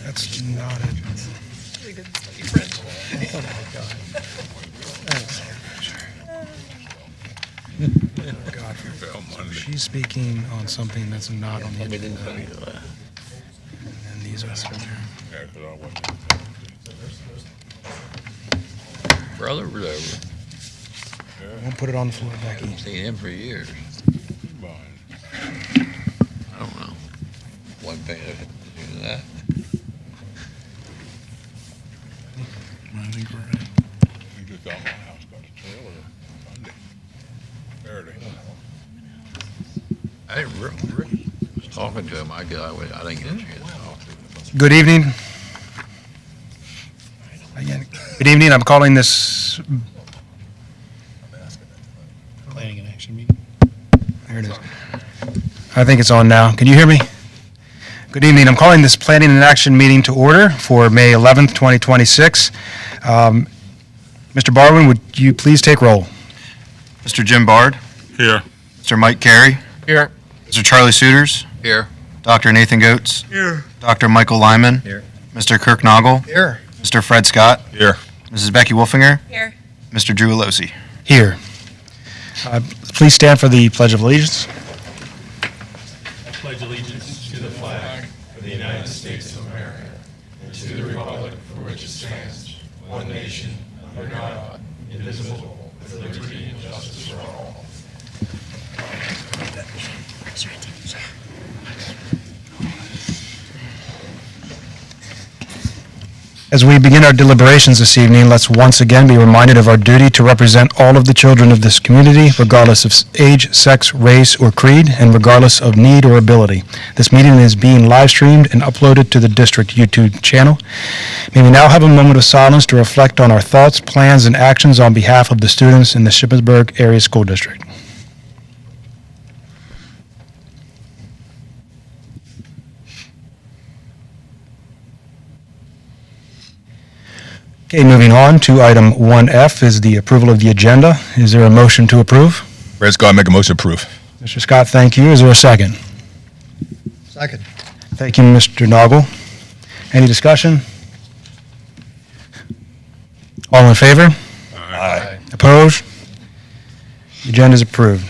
That's not it. We didn't study French. Oh my God. Oh God. She's speaking on something that's not on the agenda. And these are. Brother was over. Won't put it on the floor, Becky. I've seen him for years. I don't know. Wasn't paying attention to that. I think we're ready. You just got my house, got a trailer Sunday. Saturday. I didn't really was talking to him. I didn't get a chance to talk to him. Good evening. Again, good evening. I'm calling this. Planning and action meeting. There it is. I think it's on now. Can you hear me? Good evening. I'm calling this Planning and Action meeting to order for May 11th, 2026. Mr. Barwin, would you please take roll? Mr. Jim Bard, Here. Mr. Mike Carey, Here. Mr. Charlie Suiters, Here. Dr. Nathan Goetz, Here. Dr. Michael Lyman, Here. Mr. Kirk Noggle, Here. Mr. Fred Scott, Here. Mrs. Becky Wolfinger, Here. Mr. Drew Alosi. Here. Please stand for the Pledge of Allegiance. Pledge allegiance to the flag of the United States of America and to the republic for which it stands, one nation, under God, indivisible, with liberty and justice for all. As we begin our deliberations this evening, let's once again be reminded of our duty to represent all of the children of this community, regardless of age, sex, race, or creed, and regardless of need or ability. This meeting is being live-streamed and uploaded to the district YouTube channel. May we now have a moment of silence to reflect on our thoughts, plans, and actions on behalf of the students in the Shippensburg Area School District. Okay, moving on to item 1F is the approval of the agenda. Is there a motion to approve? Fred Scott, make a motion to approve. Mr. Scott, thank you. Is there a second? Second. Thank you, Mr. Noggle. Any discussion? All in favor? Aye. Opposed? The agenda is approved.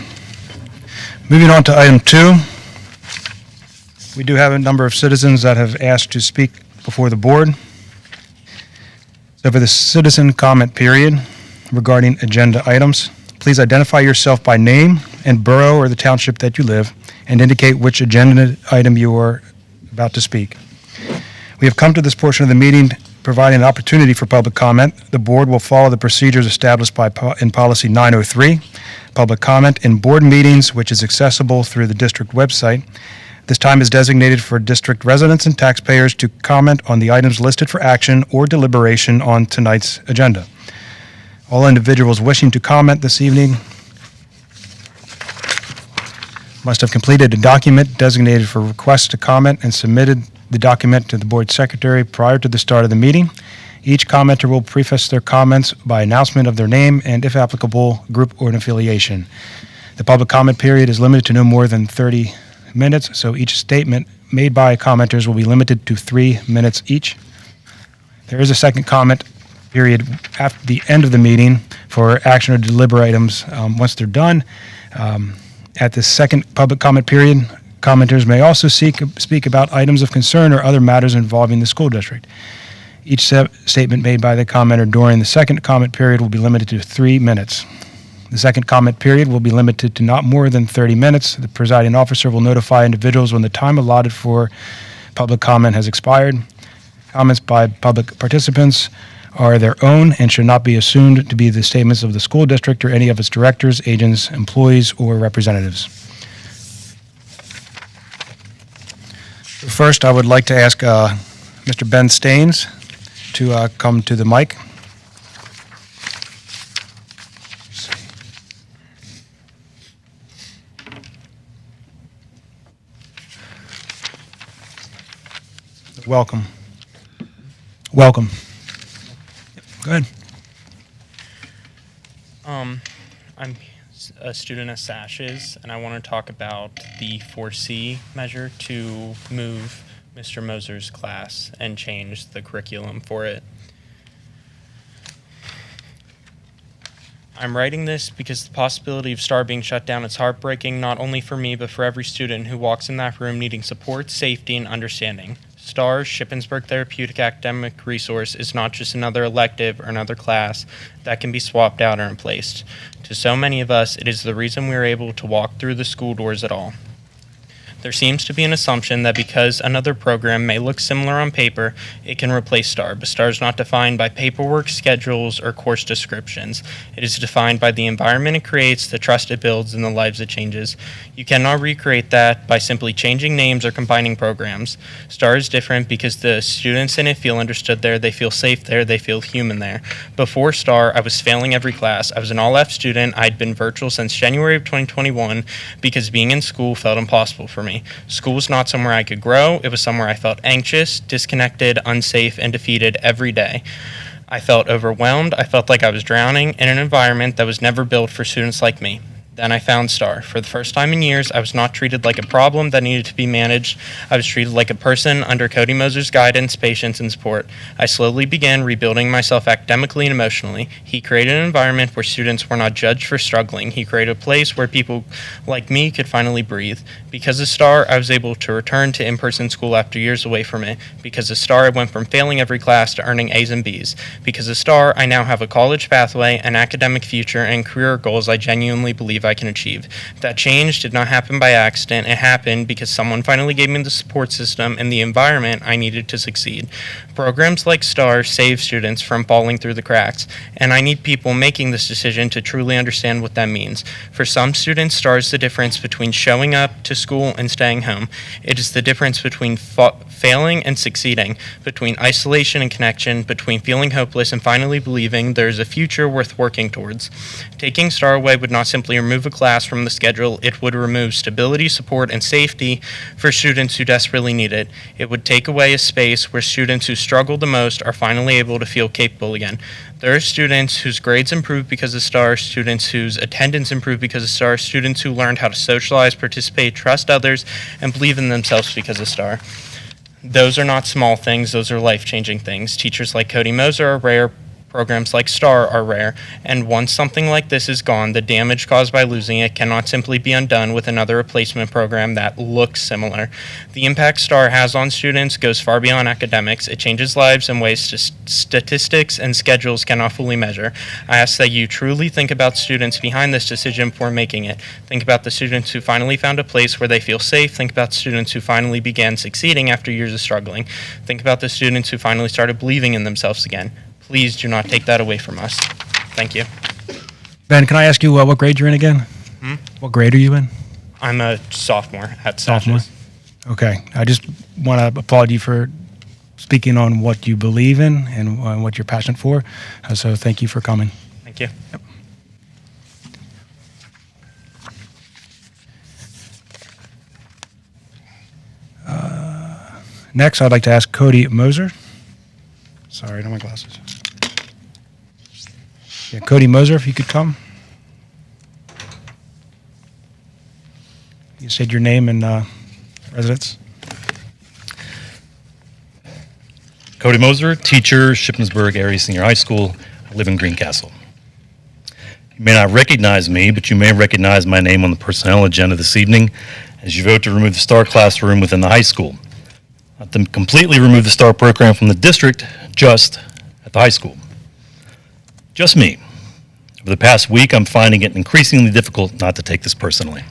Moving on to item 2. We do have a number of citizens that have asked to speak before the board. So for the citizen comment period regarding agenda items, please identify yourself by name and borough or the township that you live and indicate which agenda item you are about to speak. We have come to this portion of the meeting providing an opportunity for public comment. The board will follow the procedures established in Policy 903, public comment in board meetings, which is accessible through the district website. This time is designated for district residents and taxpayers to comment on the items listed for action or deliberation on tonight's agenda. All individuals wishing to comment this evening must have completed a document designated for requests to comment and submitted the document to the board secretary prior to the start of the meeting. Each commenter will preface their comments by announcement of their name and, if applicable, group or an affiliation. The public comment period is limited to no more than 30 minutes, so each statement made by commenters will be limited to 3 minutes each. There is a second comment period after the end of the meeting for action or deliberate items once they're done. At the second public comment period, commenters may also speak about items of concern or other matters involving the school district. Each statement made by the commenter during the second comment period will be limited to 3 minutes. The second comment period will be limited to not more than 30 minutes. The presiding officer will notify individuals when the time allotted for public comment has expired. Comments by public participants are their own and should not be assumed to be the statements of the school district or any of its directors, agents, employees, or representatives. First, I would like to ask Mr. Ben Staines to come to the mic. Welcome. Welcome. Go ahead. I'm a student at Sashes, and I want to talk about the 4C measure to move Mr. Moser's class and changed the curriculum for it. I'm writing this because the possibility of STAR being shut down is heartbreaking, not only for me, but for every student who walks in that room needing support, safety, and understanding. STAR, Shippensburg Therapeutic Academic Resource, is not just another elective or another class that can be swapped out or replaced. To so many of us, it is the reason we are able to walk through the school doors at all. There seems to be an assumption that because another program may look similar on paper, it can replace STAR, but STAR is not defined by paperwork, schedules, or course descriptions. It is defined by the environment it creates, the trust it builds, and the lives it changes. You cannot recreate that by simply changing names or combining programs. STAR is different because the students in it feel understood there, they feel safe there, they feel human there. Before STAR, I was failing every class. I was an all-F student. I'd been virtual since January of 2021 because being in school felt impossible for me. School was not somewhere I could grow. It was somewhere I felt anxious, disconnected, unsafe, and defeated every day. I felt overwhelmed. I felt like I was drowning in an environment that was never built for students like me. Then I found STAR. For the first time in years, I was not treated like a problem that needed to be managed. I was treated like a person under Cody Moser's guidance, patience, and support. I slowly began rebuilding myself academically and emotionally. He created an environment where students were not judged for struggling. He created a place where people like me could finally breathe. Because of STAR, I was able to return to in-person school after years away from it. Because of STAR, I went from failing every class to earning A's and B's. Because of STAR, I now have a college pathway, an academic future, and career goals I genuinely believe I can achieve. That change did not happen by accident. It happened because someone finally gave me the support system and the environment I needed to succeed. Programs like STAR save students from falling through the cracks, and I need people making this decision to truly understand what that means. For some students, STAR is the difference between showing up to school and staying home. It is the difference between failing and succeeding, between isolation and connection, between feeling hopeless and finally believing there is a future worth working towards. Taking STAR away would not simply remove a class from the schedule, it would remove stability, support, and safety for students who desperately need it. It would take away a space where students who struggle the most are finally able to feel capable again. There are students whose grades improve because of STAR, students whose attendance improved because of STAR, students who learned how to socialize, participate, trust others, and believe in themselves because of STAR. Those are not small things, those are life-changing things. Teachers like Cody Moser are rare. Programs like STAR are rare, and once something like this is gone, the damage caused by losing it cannot simply be undone with another replacement program that looks similar. The impact STAR has on students goes far beyond academics. It changes lives in ways statistics and schedules cannot fully measure. I ask that you truly think about students behind this decision before making it. Think about the students who finally found a place where they feel safe. Think about students who finally began succeeding after years of struggling. Think about the students who finally started believing in themselves again. Please do not take that away from us. Thank you. Ben, can I ask you what grade you're in again? What grade are you in? I'm a sophomore at Sophomore? Sashes. Okay. I just want to applaud you for speaking on what you believe in and what you're passionate for. So thank you for coming. Thank you. Next, I'd like to ask Cody Moser. Sorry, I don't have my glasses. Yeah, Cody Moser, if you could come. You said your name and residence. Cody Moser, teacher, Shippensburg Area Senior High School. I live in Greencastle. You may not recognize me, but you may recognize my name on the personnel agenda this evening as you vote to remove the STAR classroom within the high school. Not to completely remove the STAR program from the district, just at the high school. Just me. Over the past week, I'm finding it increasingly difficult not to take this personally.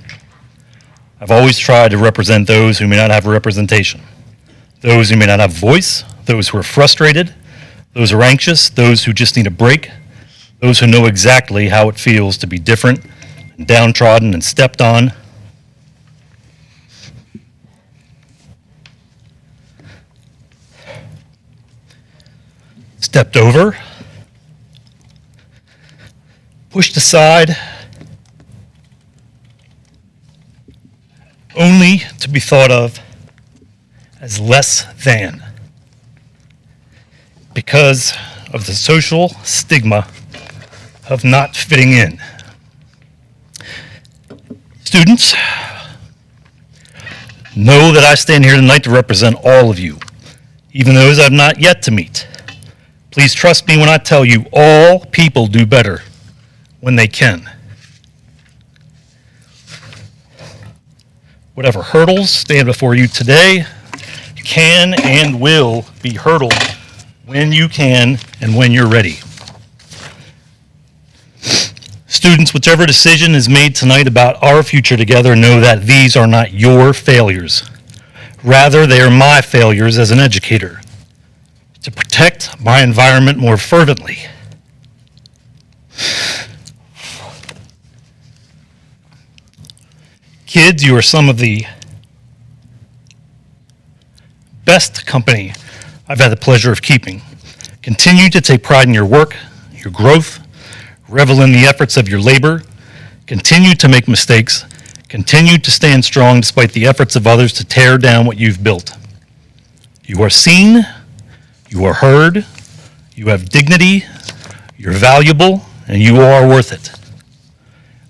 I've always tried to represent those who may not have a representation, those who may not have a voice, those who are frustrated, those who are anxious, those who just need a break, those who know exactly how it feels to be different and downtrodden and stepped on. Stepped over, pushed aside, only to be thought of as less than because of the social stigma of not fitting in. Students, Know that I stand here tonight to represent all of you, even those I've not yet to meet. Please trust me when I tell you all people do better when they can. Whatever hurdles stand before you today can and will be hurdled when you can and when you're ready. Students, whichever decision is made tonight about our future together, know that these are not your failures. Rather, they are my failures as an educator to protect my environment more fervently. Kids, you are some of the best company I've had the pleasure of keeping. Continue to take pride in your work, your growth, revel in the efforts of your labor, continue to make mistakes, continue to stand strong despite the efforts of others to tear down what you've built. You are seen, you are heard, you have dignity, you're valuable, and you are worth it.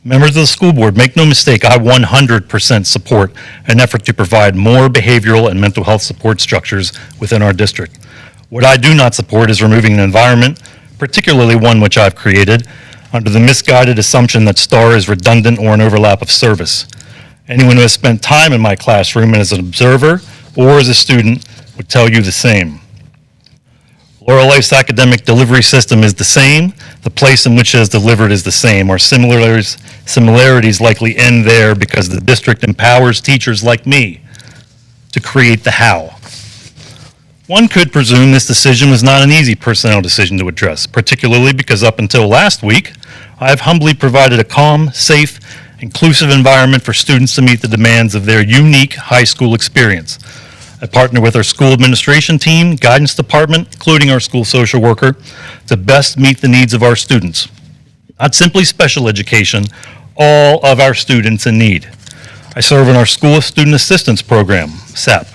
Members of the school board, make no mistake, I 100% support an effort to provide more behavioral and mental health support structures within our district. What I do not support is removing an environment, particularly one which I've created, under the misguided assumption that STAR is redundant or an overlap of service. Anyone who has spent time in my classroom as an observer or as a student would tell you the same. Laurel Life's academic delivery system is the same. The place in which it is delivered is the same. Our similarities likely end there because the district empowers teachers like me to create the how. One could presume this decision was not an easy personnel decision to address, particularly because up until last week, I have humbly provided a calm, safe, inclusive environment for students to meet the demands of their unique high school experience. I partner with our school administration team, guidance department, including our school social worker, to best meet the needs of our students. Not simply special education, all of our students in need. I serve in our School Student Assistance Program, SAP.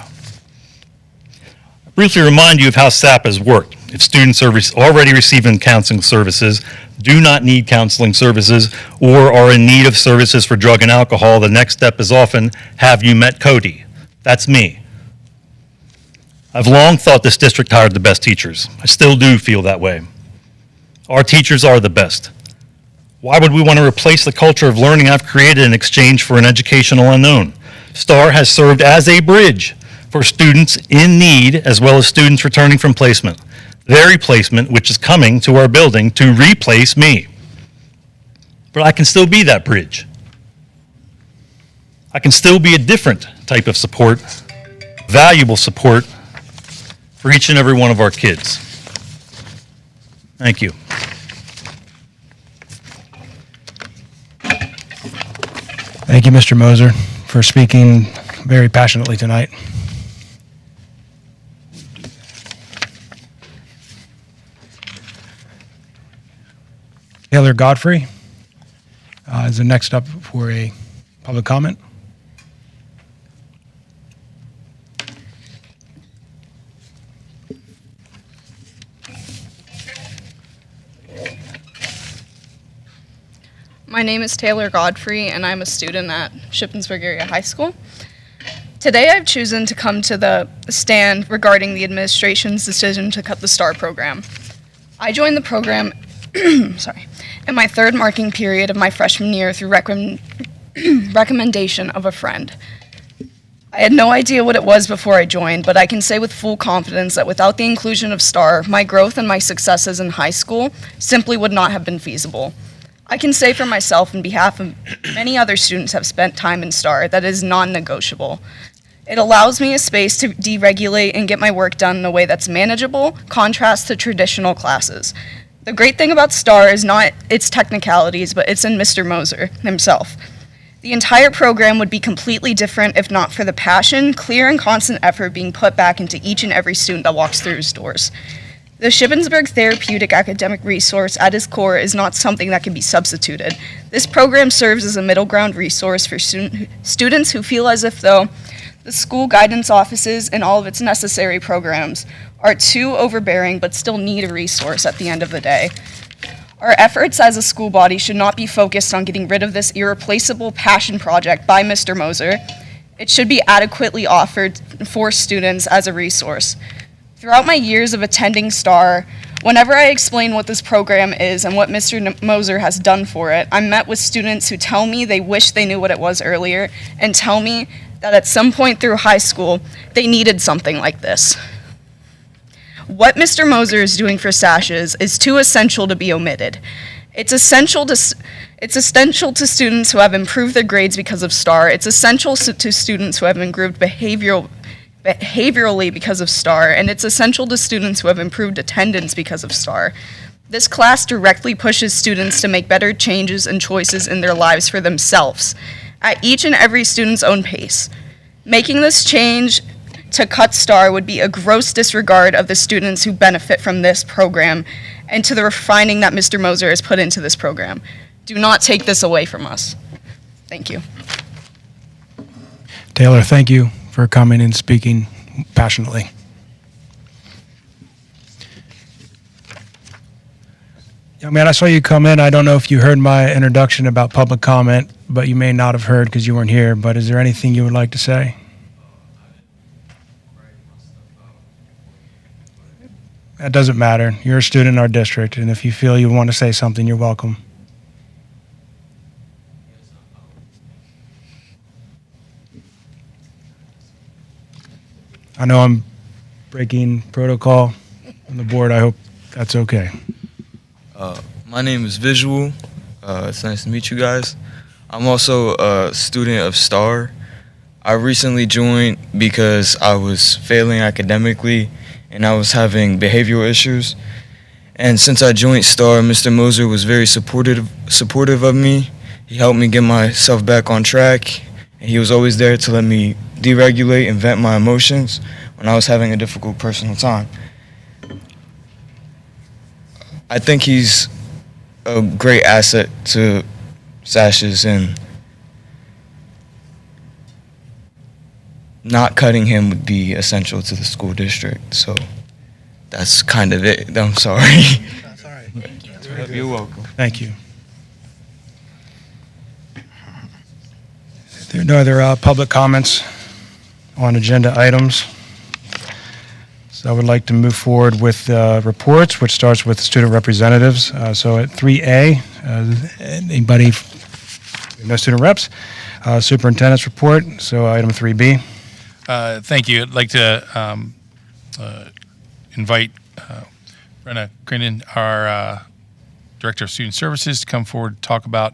I'll briefly remind you of how SAP has worked. If students are already receiving counseling services, do not need counseling services, or are in need of services for drug and alcohol, the next step is often, have you met Cody? That's me. I've long thought this district hired the best teachers. I still do feel that way. Our teachers are the best. Why would we want to replace the culture of learning I've created in exchange for an educational unknown? STAR has served as a bridge for students in need as well as students returning from placement. Their replacement, which is coming to our building to replace me. But I can still be that bridge. I can still be a different type of support, valuable support for each and every one of our kids. Thank you. Thank you, Mr. Moser, for speaking very passionately tonight. Taylor Godfrey is the next up for a public comment. My name is Taylor Godfrey, and I'm a student at Shippensburg Area High School. Today I've chosen to come to the stand regarding the administration's decision to cut the STAR program. I joined the program in my third marking period of my freshman year through recommendation of a friend. I had no idea what it was before I joined, but I can say with full confidence that without the inclusion of STAR, my growth and my successes in high school simply would not have been feasible. I can say for myself and behalf of many other students who have spent time in STAR that it is non-negotiable. It allows me a space to deregulate and get my work done in a way that's manageable, contrast to traditional classes. The great thing about STAR is not its technicalities, but it's in Mr. Moser himself. The entire program would be completely different if not for the passion, clear and constant effort being put back into each and every student that walks through his doors. The Shippensburg Therapeutic Academic Resource at its core is not something that can be substituted. This program serves as a middle ground resource for students who feel as if though the school guidance offices and all of its necessary programs are too overbearing but still need a resource at the end of the day. Our efforts as a school body should not be focused on getting rid of this irreplaceable passion project by Mr. Moser It should be adequately offered for students as a resource. Throughout my years of attending STAR, whenever I explain what this program is and what Mr. Moser has done for it, I'm met with students who tell me they wish they knew what it was earlier and tell me that at some point through high school, they needed something like this. What Mr. Moser is doing for sashes is too essential to be omitted. It's essential to students who have improved their grades because of STAR. It's essential to students who have improved behaviorally because of STAR, and it's essential to students who have improved attendance because of STAR. This class directly pushes students to make better changes and choices in their lives for themselves, at each and every student's own pace. Making this change to cut STAR would be a gross disregard of the students who benefit from this program and to the refining that Mr. Moser has put into this program. Do not take this away from us. Thank you. Taylor, thank you for coming and speaking passionately. Young man, I saw you come in. I don't know if you heard my introduction about public comment, but you may not have heard because you weren't here. But is there anything you would like to say? That doesn't matter. You're a student in our district, and if you feel you want to say something, you're welcome. I know I'm breaking protocol on the board. I hope that's okay. My name is Visual. It's nice to meet you guys. I'm also a student of STAR. I recently joined because I was failing academically and I was having behavioral issues. And since I joined STAR, Mr. Moser was very supportive of me. He helped me get myself back on track, and he was always there to let me deregulate and vent my emotions when I was having a difficult personal time. I think he's a great asset to Sashes, and not cutting him would be essential to the school district. So that's kind of it. I'm sorry. That's all right. Thank you. You're welcome. Thank you. There are no other public comments on agenda items. So I would like to move forward with reports, which starts with student representatives. So at 3A, anybody, no student reps, superintendent's report. So item 3B. Thank you. I'd like to invite Brenna Crinan, our Director of Student Services, to come forward to talk about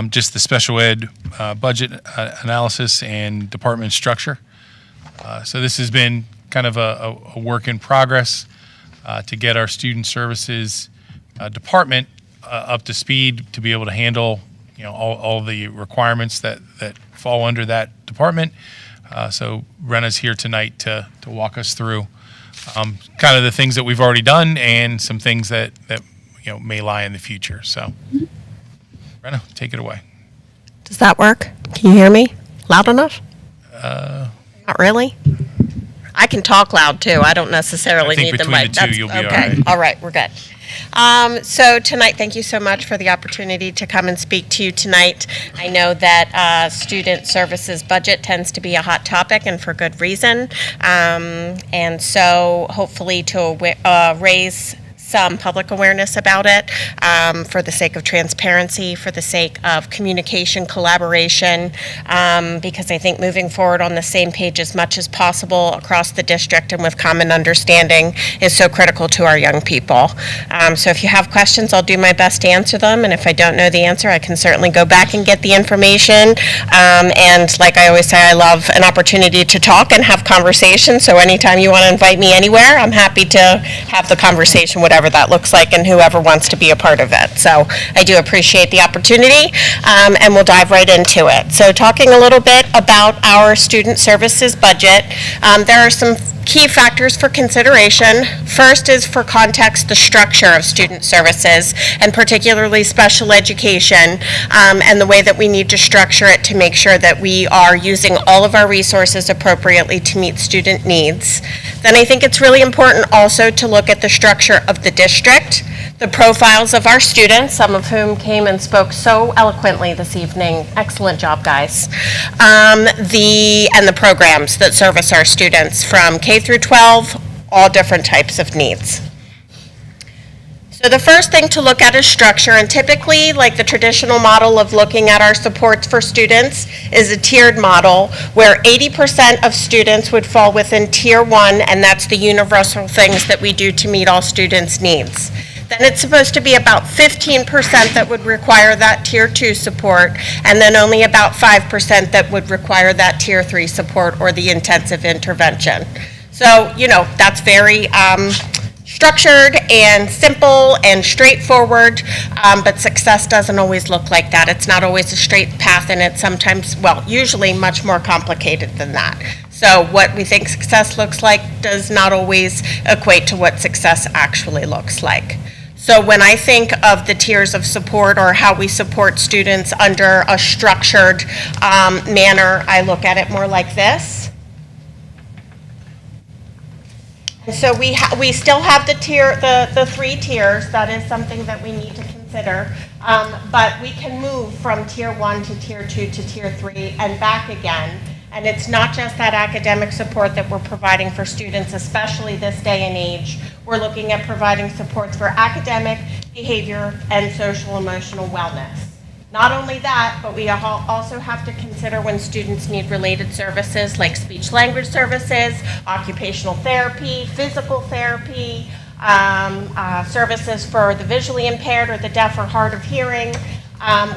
just the special ed budget analysis and department structure. So this has been kind of a work in progress to get our student services department up to speed to be able to handle, all the requirements that fall under that department. So Brenna's here tonight to walk us through kind of the things that we've already done and some things that may lie in the future. So Brenna, take it away. Does that work? Can you hear me loud enough? Not really. I can talk loud too. I don't necessarily need the mic. Between the two, you'll be okay. all right. All right, we're good. So tonight, thank you so much for the opportunity to come and speak to you tonight. I know that student services budget tends to be a hot topic, and for good reason. And so hopefully to raise some public awareness about it for the sake of transparency, for the sake of communication, collaboration, because I think moving forward on the same page as much as possible across the district and with common understanding is so critical to our young people. So if you have questions, I'll do my best to answer them, and if I don't know the answer, I can certainly go back and get the information. And like I always say, I love an opportunity to talk and have conversation, so anytime you want to invite me anywhere, I'm happy to have the conversation, whatever that looks like, and whoever wants to be a part of it. So I do appreciate the opportunity, and we'll dive right into it. So talking a little bit about our student services budget, there are some key factors for consideration. First is, for context, the structure of student services, and particularly special education, and the way that we need to structure it to make sure that we are using all of our resources appropriately to meet student needs. Then I think it's really important also to look at the structure of the district. the profiles of our students, some of whom came and spoke so eloquently this evening. Excellent job, guys. And the programs that service our students from K through 12, all different types of needs. So the first thing to look at is structure, and typically, like the traditional model of looking at our supports for students is a tiered model where 80% of students would fall within Tier 1, and that's the universal things that we do to meet all students' needs. Then it's supposed to be about 15% that would require that Tier 2 support, and then only about 5% that would require that Tier 3 support or the intensive intervention. So, that's very structured and simple and straightforward, but success doesn't always look like that. It's not always a straight path, and it's sometimes, usually much more complicated than that. So what we think success looks like does not always equate to what success actually looks like. So when I think of the tiers of support or how we support students under a structured manner, I look at it more like this. And so we still have the three tiers. That is something that we need to consider. But we can move from Tier 1 to Tier 2 to Tier 3 and back again. And it's not just that academic support that we're providing for students, especially this day and age. We're looking at providing supports for academic, behavior, and social emotional wellness. Not only that, but we also have to consider when students need related services like speech language services, occupational therapy, physical therapy, services for the visually impaired or the deaf or hard of hearing.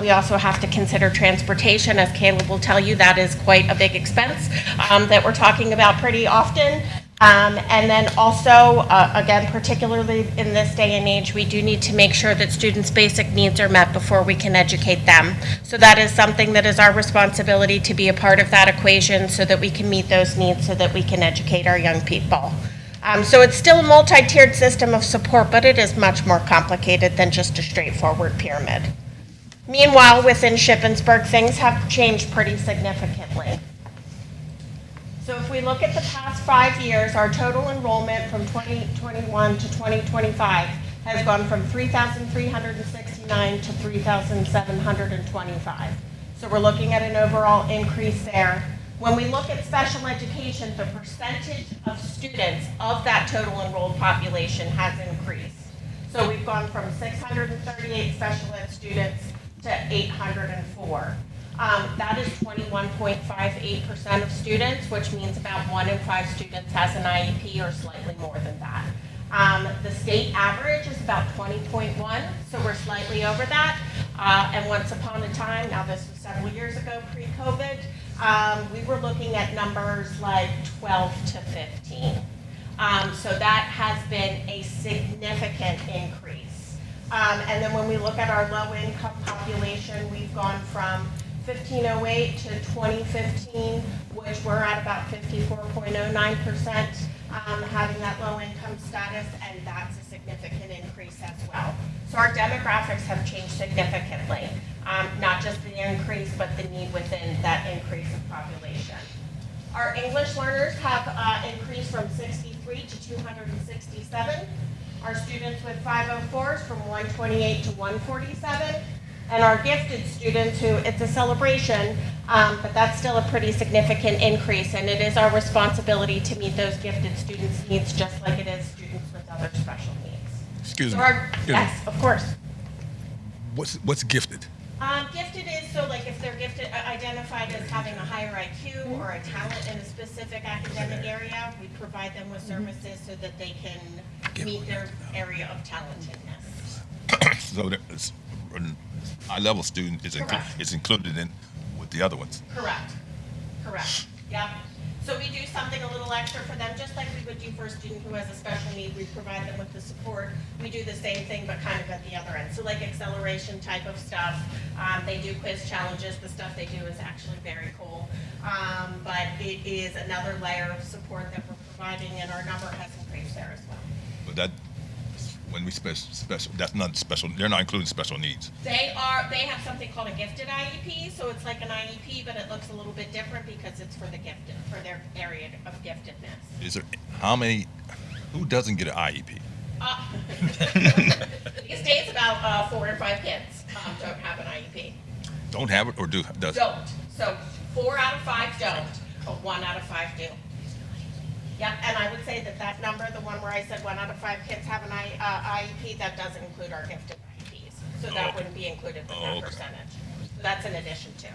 We also have to consider transportation. As Caleb will tell you, that is quite a big expense that we're talking about pretty often. And then also, again, particularly in this day and age, we do need to make sure that students' basic needs are met before we can educate them. So that is something that is our responsibility to be a part of that equation so that we can meet those needs so that we can educate our young people. So it's still a multi-tiered system of support, but it is much more complicated than just a straightforward pyramid. Meanwhile, within Shippensburg, things have changed pretty significantly. So if we look at the past 5 years, our total enrollment from 2021 to 2025 has gone from 3,369 to 3,725. So we're looking at an overall increase there. When we look at special education, the percentage of students of that total enrolled population has increased. So we've gone from 638 special ed students to 804. That is 21.58% of students, which means about 1 in 5 students has an IEP or slightly more than that. The state average is about 20.1, so we're slightly over that. And once upon a time, now this was several years ago, pre-COVID, we were looking at numbers like 12 to 15. So that has been a significant increase. And then when we look at our low-income population, we've gone from 1508 to 2015, which we're at about 54.09%, having that low-income status, and that's a significant increase as well. So our demographics have changed significantly, not just the increase, but the need within that increase of population. Our English learners have increased from 63 to 267. Our students with 504s from 128 to 147. And our gifted students who, it's a celebration, but that's still a pretty significant increase, and it is our responsibility to meet those gifted students' needs just like it is students with other special needs. Excuse So me. yes, of course. What's gifted? Gifted is, so like if they're gifted, identified as having a higher IQ or a talent in a specific academic area, we provide them with services so that they can meet their area of talentedness. So there's a high-level student is included in with the other ones. Correct. Yep. So we do something a little extra for them, just like we would do for a student who has a special need. We provide them with the support. We do the same thing, but kind of at the other end. So like acceleration type of stuff. They do quiz challenges. The stuff they do is actually very cool. But it is another layer of support that we're providing, and our number has increased there as well. But that, when we special, that's not special. They're not including special needs. They have something called a gifted IEP, so it's like an IEP, but it looks a little bit different because it's for the gifted, for their area of giftedness. Is there who doesn't get an IEP? These days, about 4 or 5 kids don't have an IEP. Don't have it or does? Don't. So 4 out of 5 don't, but 1 out of 5 do. Yep, and I would say that number, the one where I said 1 out of 5 kids have an IEP, that doesn't include our gifted IEPs. So that wouldn't be included with that percentage. So that's an addition too.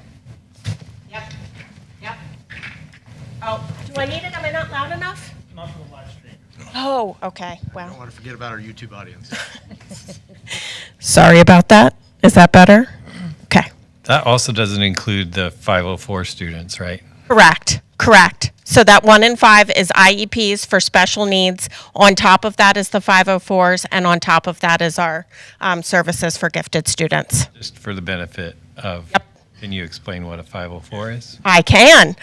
Yep, yep. Oh, do I need it? Am I not loud enough? Not for the live stream. Oh, okay, I well. don't want to forget about our YouTube audience. Sorry about that. Is that better? Okay. That also doesn't include the 504 students, right? Correct, correct. So that 1 in 5 is IEPs for special needs. On top of that is the 504s, and on top of that is our services for gifted students. Just for the benefit of, can you explain what a 504 is? I can.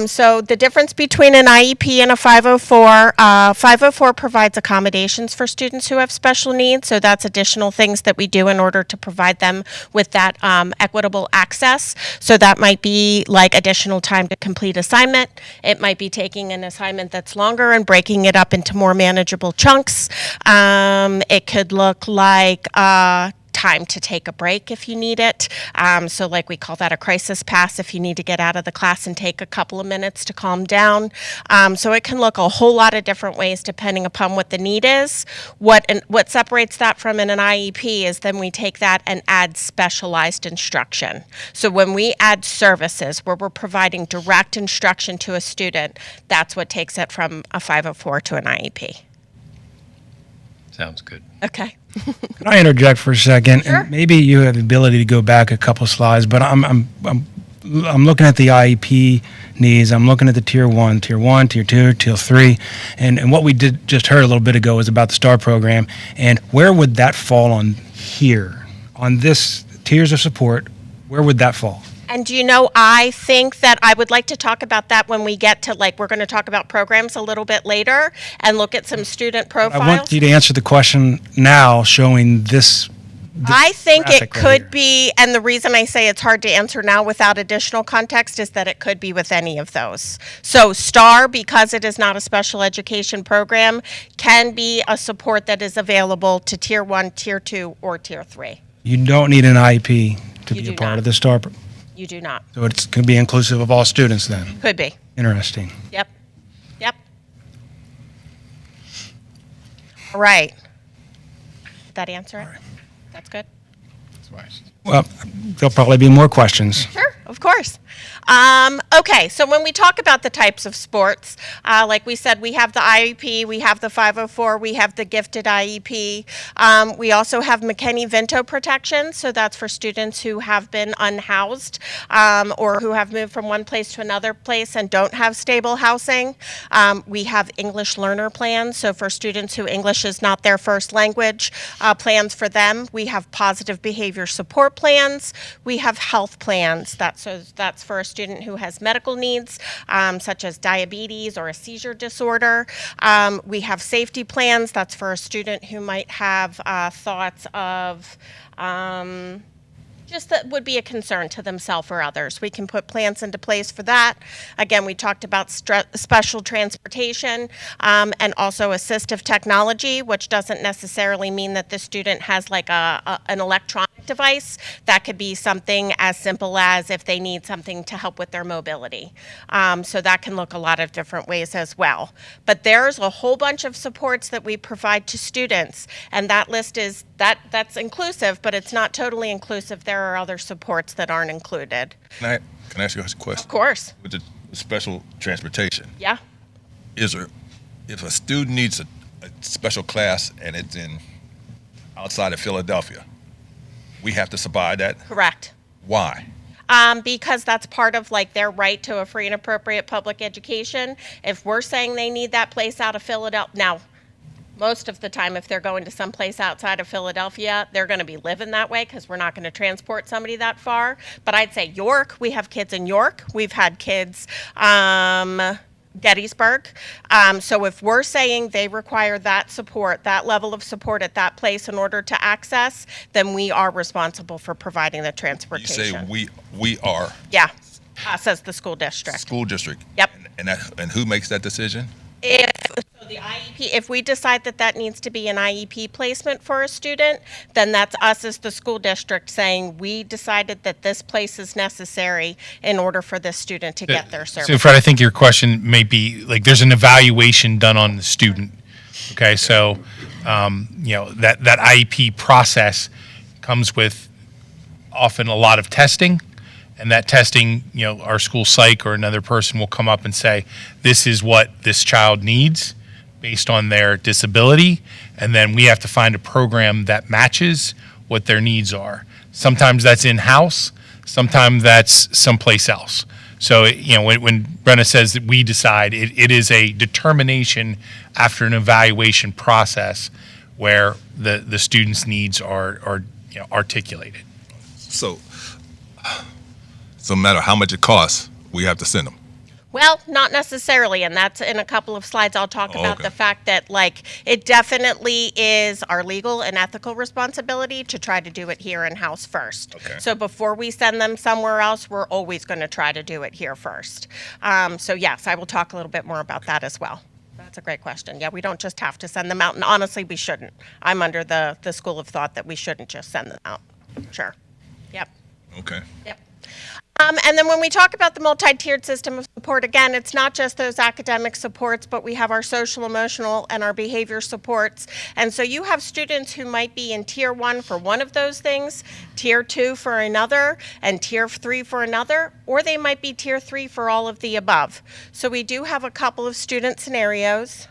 So the difference between an IEP and a 504, 504 provides accommodations for students who have special needs. So that's additional things that we do in order to provide them with that equitable access. So that might be like additional time to complete assignment. It might be taking an assignment that's longer and breaking it up into more manageable chunks. It could look like time to take a break if you need it. So like we call that a crisis pass if you need to get out of the class and take a couple of minutes to calm down. So it can look a whole lot of different ways depending upon what the need is. What separates that from an IEP is then we take that and add specialized instruction. So when we add services where we're providing direct instruction to a student, that's what takes it from a 504 to an IEP. Sounds good. Okay. Can I interject for a second? Sure. And maybe you have the ability to go back a couple slides, but I'm looking at the IEP needs. I'm looking at the tier 1, tier 2, tier 3, and what we just heard a little bit ago was about the STAR program. And where would that fall on here, on this tiers of support? Where would that fall? And do you know, I think that I would like to talk about that when we get to, like, we're going to talk about programs a little bit later and look at some student profiles. I want you to answer the question now, showing this. I think it graphic right could here. be, and the reason I say it's hard to answer now without additional context is that it could be with any of those. So STAR, because it is not a special education program, can be a support that is available to tier 1, tier 2, or tier 3. You don't need an IEP to You be do a part not. of the STAR. You do not. So it's going to be inclusive of all students then. Could be. Interesting. Yep. Yep. All right. Did that answer it? That's good. Well, there'll probably be more questions. Sure, of course. Okay, so when we talk about the types of sports, like we said, we have the IEP, we have the 504, we have the gifted IEP. We also have McKinney-Vento protection, so that's for students who have been unhoused or who have moved from one place to another place and don't have stable housing. We have English learner plans, so for students who English is not their first language, plans for them. We have positive behavior support plans. We have health plans. That's for a student who has medical needs, such as diabetes or a seizure disorder. We have safety plans. That's for a student who might have thoughts of just that would be a concern to themselves or others. We can put plans into place for that. Again, we talked about special transportation and also assistive technology, which doesn't necessarily mean that the student has like an electronic device. That could be something as simple as if they need something to help with their mobility. So that can look a lot of different ways as well. But there's a whole bunch of supports that we provide to students, and that list is that's inclusive, but it's not totally inclusive. There are other supports that aren't included. Can I ask you a question? Of course. With the special transportation, Yeah. if a student needs a special class and it's outside of Philadelphia, we have to supply that? Correct. Why? Because that's part of like their right to a free and appropriate public education. If we're saying they need that place out of Philadelphia, now, most of the time, if they're going to someplace outside of Philadelphia, they're going to be living that way because we're not going to transport somebody that far. But I'd say York, we have kids in York. We've had kids Gettysburg. So if we're saying they require that support, that level of support at that place in order to access, then we are responsible for providing the You transportation. say we are Yeah, us as the school district. school district. Yep. And who makes that decision? So the IEP if we decide that that needs to be an IEP placement for a student, then that's us as the school district saying, we decided that this place is necessary in order for this student to get their service. So Fred, I think your question may be, like, there's an evaluation done on the student. Okay, so, that IEP process comes with often a lot of testing. And that testing, our school psych or another person will come up and say, this is what this child needs based on their disability. And then we have to find a program that matches what their needs are. Sometimes that's in-house, sometimes that's someplace else. So, when Brenna says that we decide, it is a determination after an evaluation process where the student's needs are articulated. So no matter how much it costs, we have to send them. Well, not necessarily, and that's in a couple of slides. I'll talk about okay. the fact that, it definitely is our legal and ethical responsibility to try to do it here in-house first. Okay. So before we send them somewhere else, we're always going to try to do it here first. So yes, I will talk a little bit more about that as well. That's a great question. Yeah, we don't just have to send them out, and honestly, we shouldn't. I'm under the school of thought that we shouldn't just send them out. Sure. Yep. Okay. Yep. And then when we talk about the multi-tiered system of support, again, it's not just those academic supports, but we have our social, emotional, and our behavior supports. And so you have students who might be in Tier 1 for one of those things, Tier 2 for another, and Tier 3 for another, or they might be Tier 3 for all of the above. So we do have a couple of student scenarios.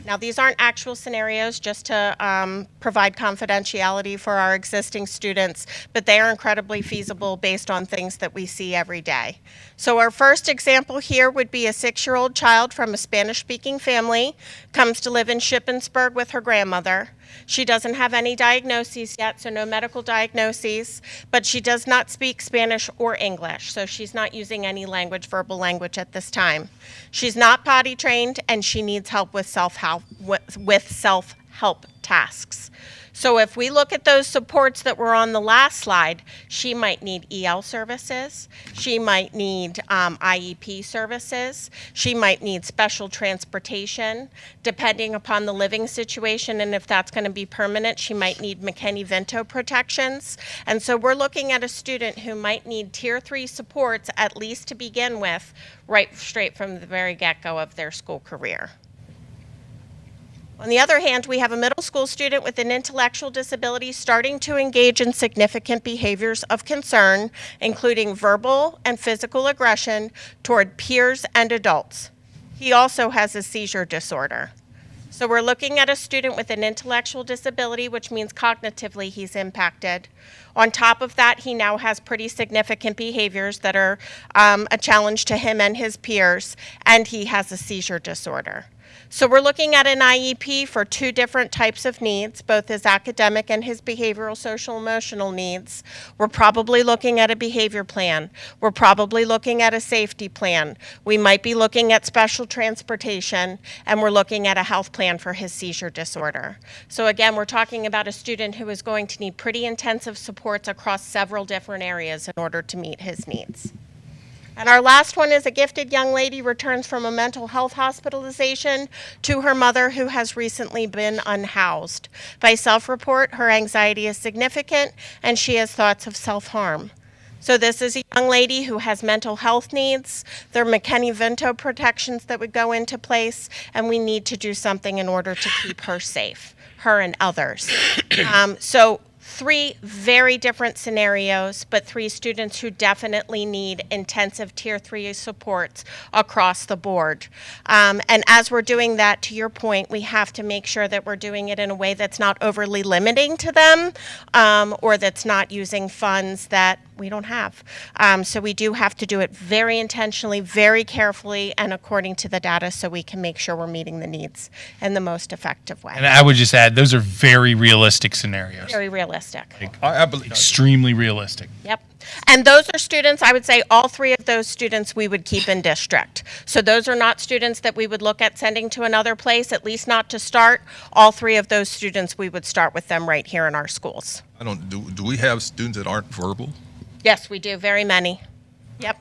Now, these aren't actual scenarios, just to provide confidentiality for our existing students, but they are incredibly feasible based on things that we see every day. So our first example here would be a 6-year-old child from a Spanish-speaking family, comes to live in Shippensburg with her grandmother. She doesn't have any diagnoses yet, so no medical diagnoses, but she does not speak Spanish or English, so she's not using any verbal language at this time. She's not potty trained, and she needs help with self-help tasks. So if we look at those supports that were on the last slide, she might need EL services, she might need IEP services, she might need special transportation, depending upon the living situation, and if that's going to be permanent, she might need McKinney-Vento protections. And so we're looking at a student who might need Tier 3 supports, at least to begin with, right straight from the very get-go of their school career. On the other hand, we have a middle school student with an intellectual disability starting to engage in significant behaviors of concern, including verbal and physical aggression toward peers and adults. He also has a seizure disorder. So we're looking at a student with an intellectual disability, which means cognitively he's impacted. On top of that, he now has pretty significant behaviors that are a challenge to him and his peers, and he has a seizure disorder. So we're looking at an IEP for 2 different types of needs, both his academic and his behavioral, social, emotional needs. We're probably looking at a behavior plan. We're probably looking at a safety plan. We might be looking at special transportation, and we're looking at a health plan for his seizure disorder. So again, we're talking about a student who is going to need pretty intensive supports across several different areas in order to meet his needs. And our last one is a gifted young lady returns from a mental health hospitalization to her mother who has recently been unhoused. By self-report, her anxiety is significant and she has thoughts of self-harm. So this is a young lady who has mental health needs. There are McKinney-Vento protections that would go into place, and we need to do something in order to keep her safe, her and others. So 3 very different scenarios, but 3 students who definitely need intensive Tier 3 supports across the board. And as we're doing that, to your point, we have to make sure that we're doing it in a way that's not overly limiting to them, or that's not using funds that we don't have. So we do have to do it very intentionally, very carefully, and according to the data so we can make sure we're meeting the needs in the most effective way. And I would just add, those are very realistic scenarios. Very realistic. I believe Extremely realistic. Yep. And those are students, I would say all 3 of those students we would keep in district. So those are not students that we would look at sending to another place, at least not to start. All 3 of those students, we would start with them right here in our schools. do we have students that aren't verbal? Yes, we do, very many. Yep.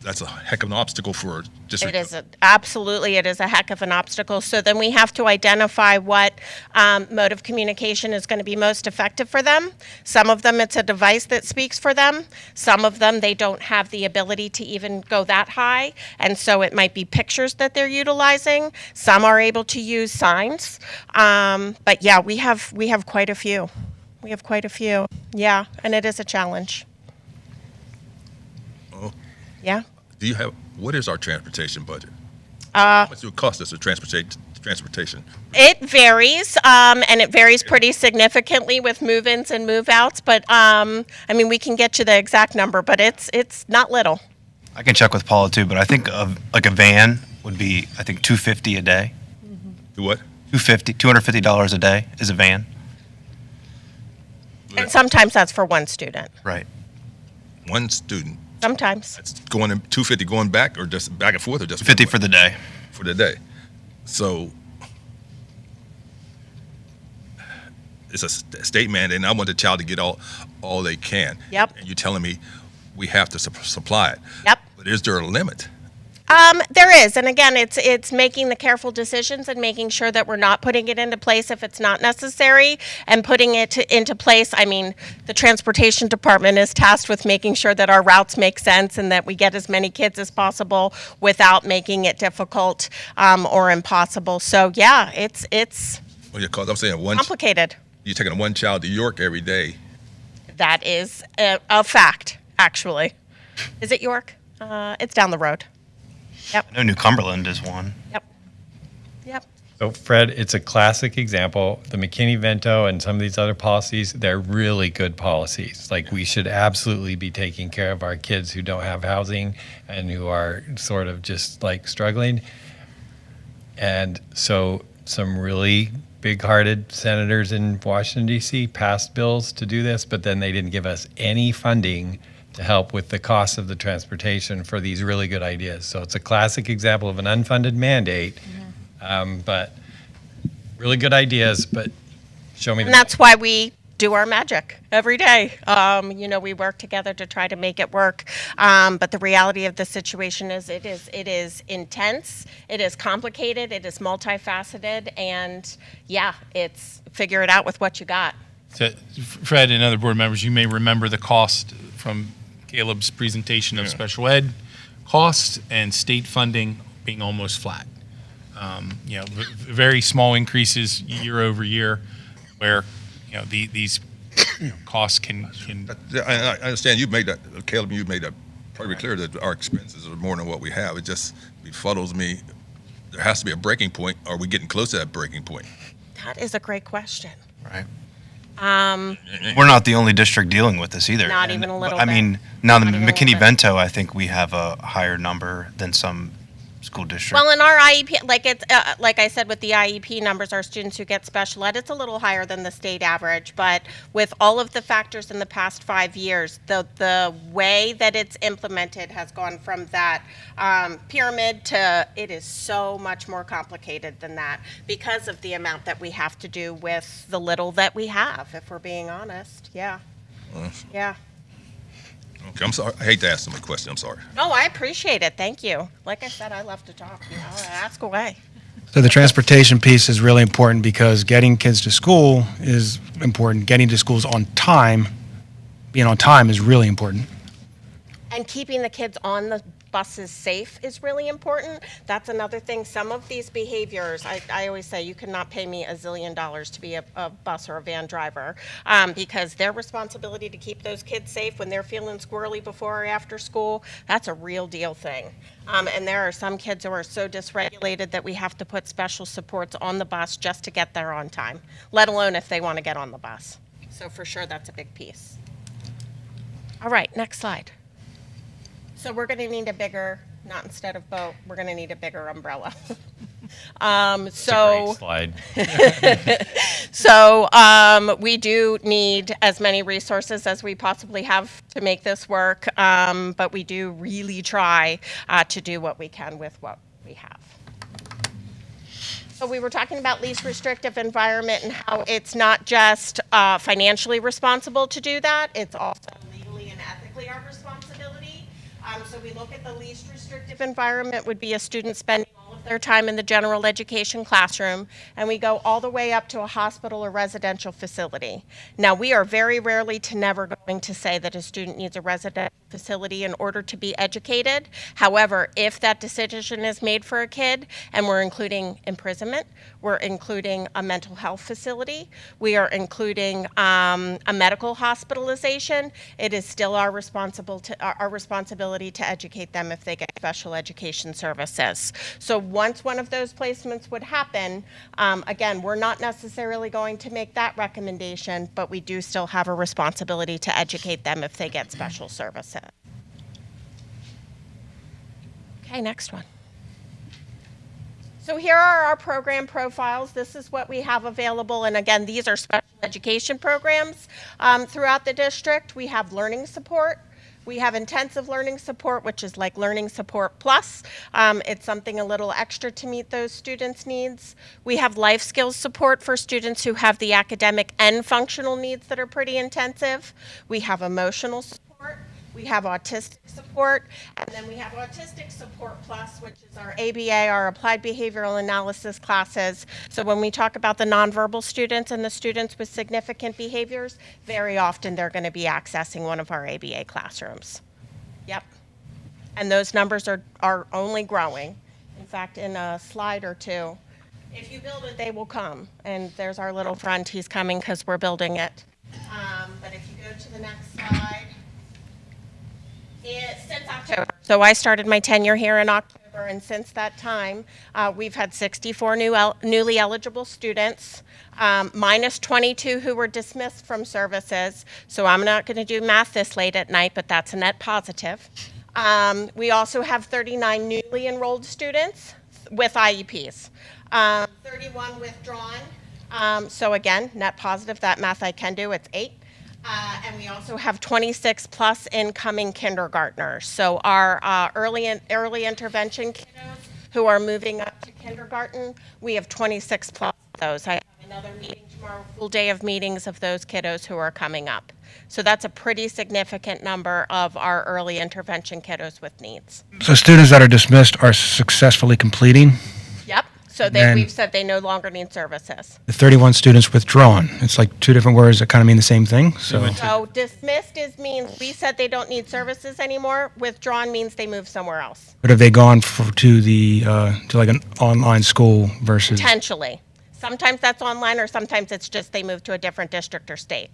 that's a heck of an obstacle for district. It is absolutely, it is a heck of an obstacle. So then we have to identify what mode of communication is going to be most effective for them. Some of them, it's a device that speaks for them. Some of them, they don't have the ability to even go that high, and so it might be pictures that they're utilizing. Some are able to use signs, but yeah, we have quite a few. We have quite a few. Yeah, and it is a challenge. Oh. Yeah. Do you have, what is our transportation budget? How much would it cost us to transportation? It varies, and it varies pretty significantly with move-ins and move-outs. But I mean, we can get you the exact number, but it's not little. I can check with Paula too, but I think like a van would be, I think, $250 a day. Do what? $250 a day is a van. And sometimes that's for one student. Right. One student. Sometimes. That's going in $250 going back, or just back and forth, or just 50 for the day. for the day. So it's a state mandate, and I want the child to get all they can. Yep. And you're telling me we have to supply it. Yep. But is there a limit? There is, and again, it's making the careful decisions and making sure that we're not putting it into place if it's not necessary, and putting it into place. I mean, the transportation department is tasked with making sure that our routes make sense and that we get as many kids as possible without making it difficult or impossible. So yeah, it's Well, yeah, 'cause I'm saying complicated. you're taking one child to York every day. That is a fact, actually. Is it York? It's down the road. I know New Cumberland is one. Yep. So Fred, it's a classic example. The McKinney-Vento and some of these other policies, they're really good policies. Like, we should absolutely be taking care of our kids who don't have housing and who are sort of just like struggling. And so some really big-hearted senators in Washington, D.C. passed bills to do this, but then they didn't give us any funding to help with the cost of the transportation for these really good ideas. So it's a classic example of an unfunded mandate, but really good ideas, but show me the And that's why we do our magic every day. We work together to try to make it work. But the reality of the situation is it is intense, it is complicated, it is multifaceted, and yeah, it's figure it out with what you got. So, Fred and other board members, you may remember the cost from Caleb's presentation of special ed cost and state funding being almost flat. Very small increases year over year, where these costs can. I understand you made that, Caleb. You made that pretty clear that our expenses are more than what we have. It just befuddles me. There has to be a breaking point. Are we getting close to that breaking point? That is a great question. Right. We're not the only district dealing with this either. Not even a little I bit. mean, now the Not even a little bit. McKinney-Vento, I think we have a higher number than some school districts. Well, in our IEP, like I said, with the IEP numbers, our students who get special ed, it's a little higher than the state average. But with all of the factors in the past 5 years, the way that it's implemented has gone from that pyramid to it is so much more complicated than that because of the amount that we have to do with the little that we have, if we're being honest. Yeah. Yeah. Okay, I'm sorry. I hate to ask them a question. I'm sorry. No, I appreciate it. Thank you. Like I said, I love to talk. Ask away. So the transportation piece is really important because getting kids to school is important. Getting to schools on time, being on time is really important. And keeping the kids on the buses safe is really important. That's another thing. Some of these behaviors, I always say, you cannot pay me $1 zillion to be a bus or a van driver because their responsibility to keep those kids safe when they're feeling squirrely before or after school, that's a real deal thing. And there are some kids who are so dysregulated that we have to put special supports on the bus just to get there on time, let alone if they want to get on the bus. So for sure, that's a big piece. All right, next slide. So we're going to need a bigger, not instead of boat, we're going to need a bigger umbrella. It's a great slide. So we do need as many resources as we possibly have to make this work, but we do really try to do what we can with what we have. So we were talking about least restrictive environment and how it's not just financially responsible to do that, it's also legally and ethically our responsibility. So we look at the least restrictive environment would be a student spending all of their time in the general education classroom, and we go all the way up to a hospital or residential facility. Now, we are very rarely to never going to say that a student needs a residential facility in order to be educated. However, if that decision is made for a kid, and we're including imprisonment, we're including a mental health facility, we are including a medical hospitalization, it is still our responsibility to educate them if they get special education services. So once one of those placements would happen, again, we're not necessarily going to make that recommendation, but we do still have a responsibility to educate them if they get special services. Okay, next one. So here are our program profiles. This is what we have available. And again, these are special education programs throughout the district. We have learning support. We have intensive learning support, which is like Learning Support Plus. It's something a little extra to meet those students' needs. We have life skills support for students who have the academic and functional needs that are pretty intensive. We have emotional support. We have autistic support, and then we have Autistic Support Plus, which is our ABA, our Applied Behavioral Analysis classes. So when we talk about the nonverbal students and the students with significant behaviors, very often they're going to be accessing one of our ABA classrooms. Yep. And those numbers are only growing. In fact, in a slide or two, if you build it, they will come. And there's our little friend, he's coming because we're building it. But if you go to the next slide, since October. So I started my tenure here in October, and since that time, we've had 64 newly eligible students, minus 22 who were dismissed from services. So I'm not going to do math this late at night, but that's a net positive. We also have 39 newly enrolled students with IEPs, 31 withdrawn. So again, net positive, that math I can do, it's 8. And we also have 26 plus incoming kindergartners. So our early intervention kiddos who are moving up to kindergarten, we have 26 plus of those. I have another meeting tomorrow, full day of meetings of those kiddos who are coming up. So that's a pretty significant number of our early intervention kiddos with needs. So students that are dismissed are successfully completing. Yep. So we've said they no longer need services. The 31 students withdrawn. It's like two different words that kind of mean the same thing. So dismissed means we said they don't need services anymore. Withdrawn means they move somewhere else. But have they gone to like an online school versus? Potentially. Sometimes that's online, or sometimes it's just they move to a different district or state.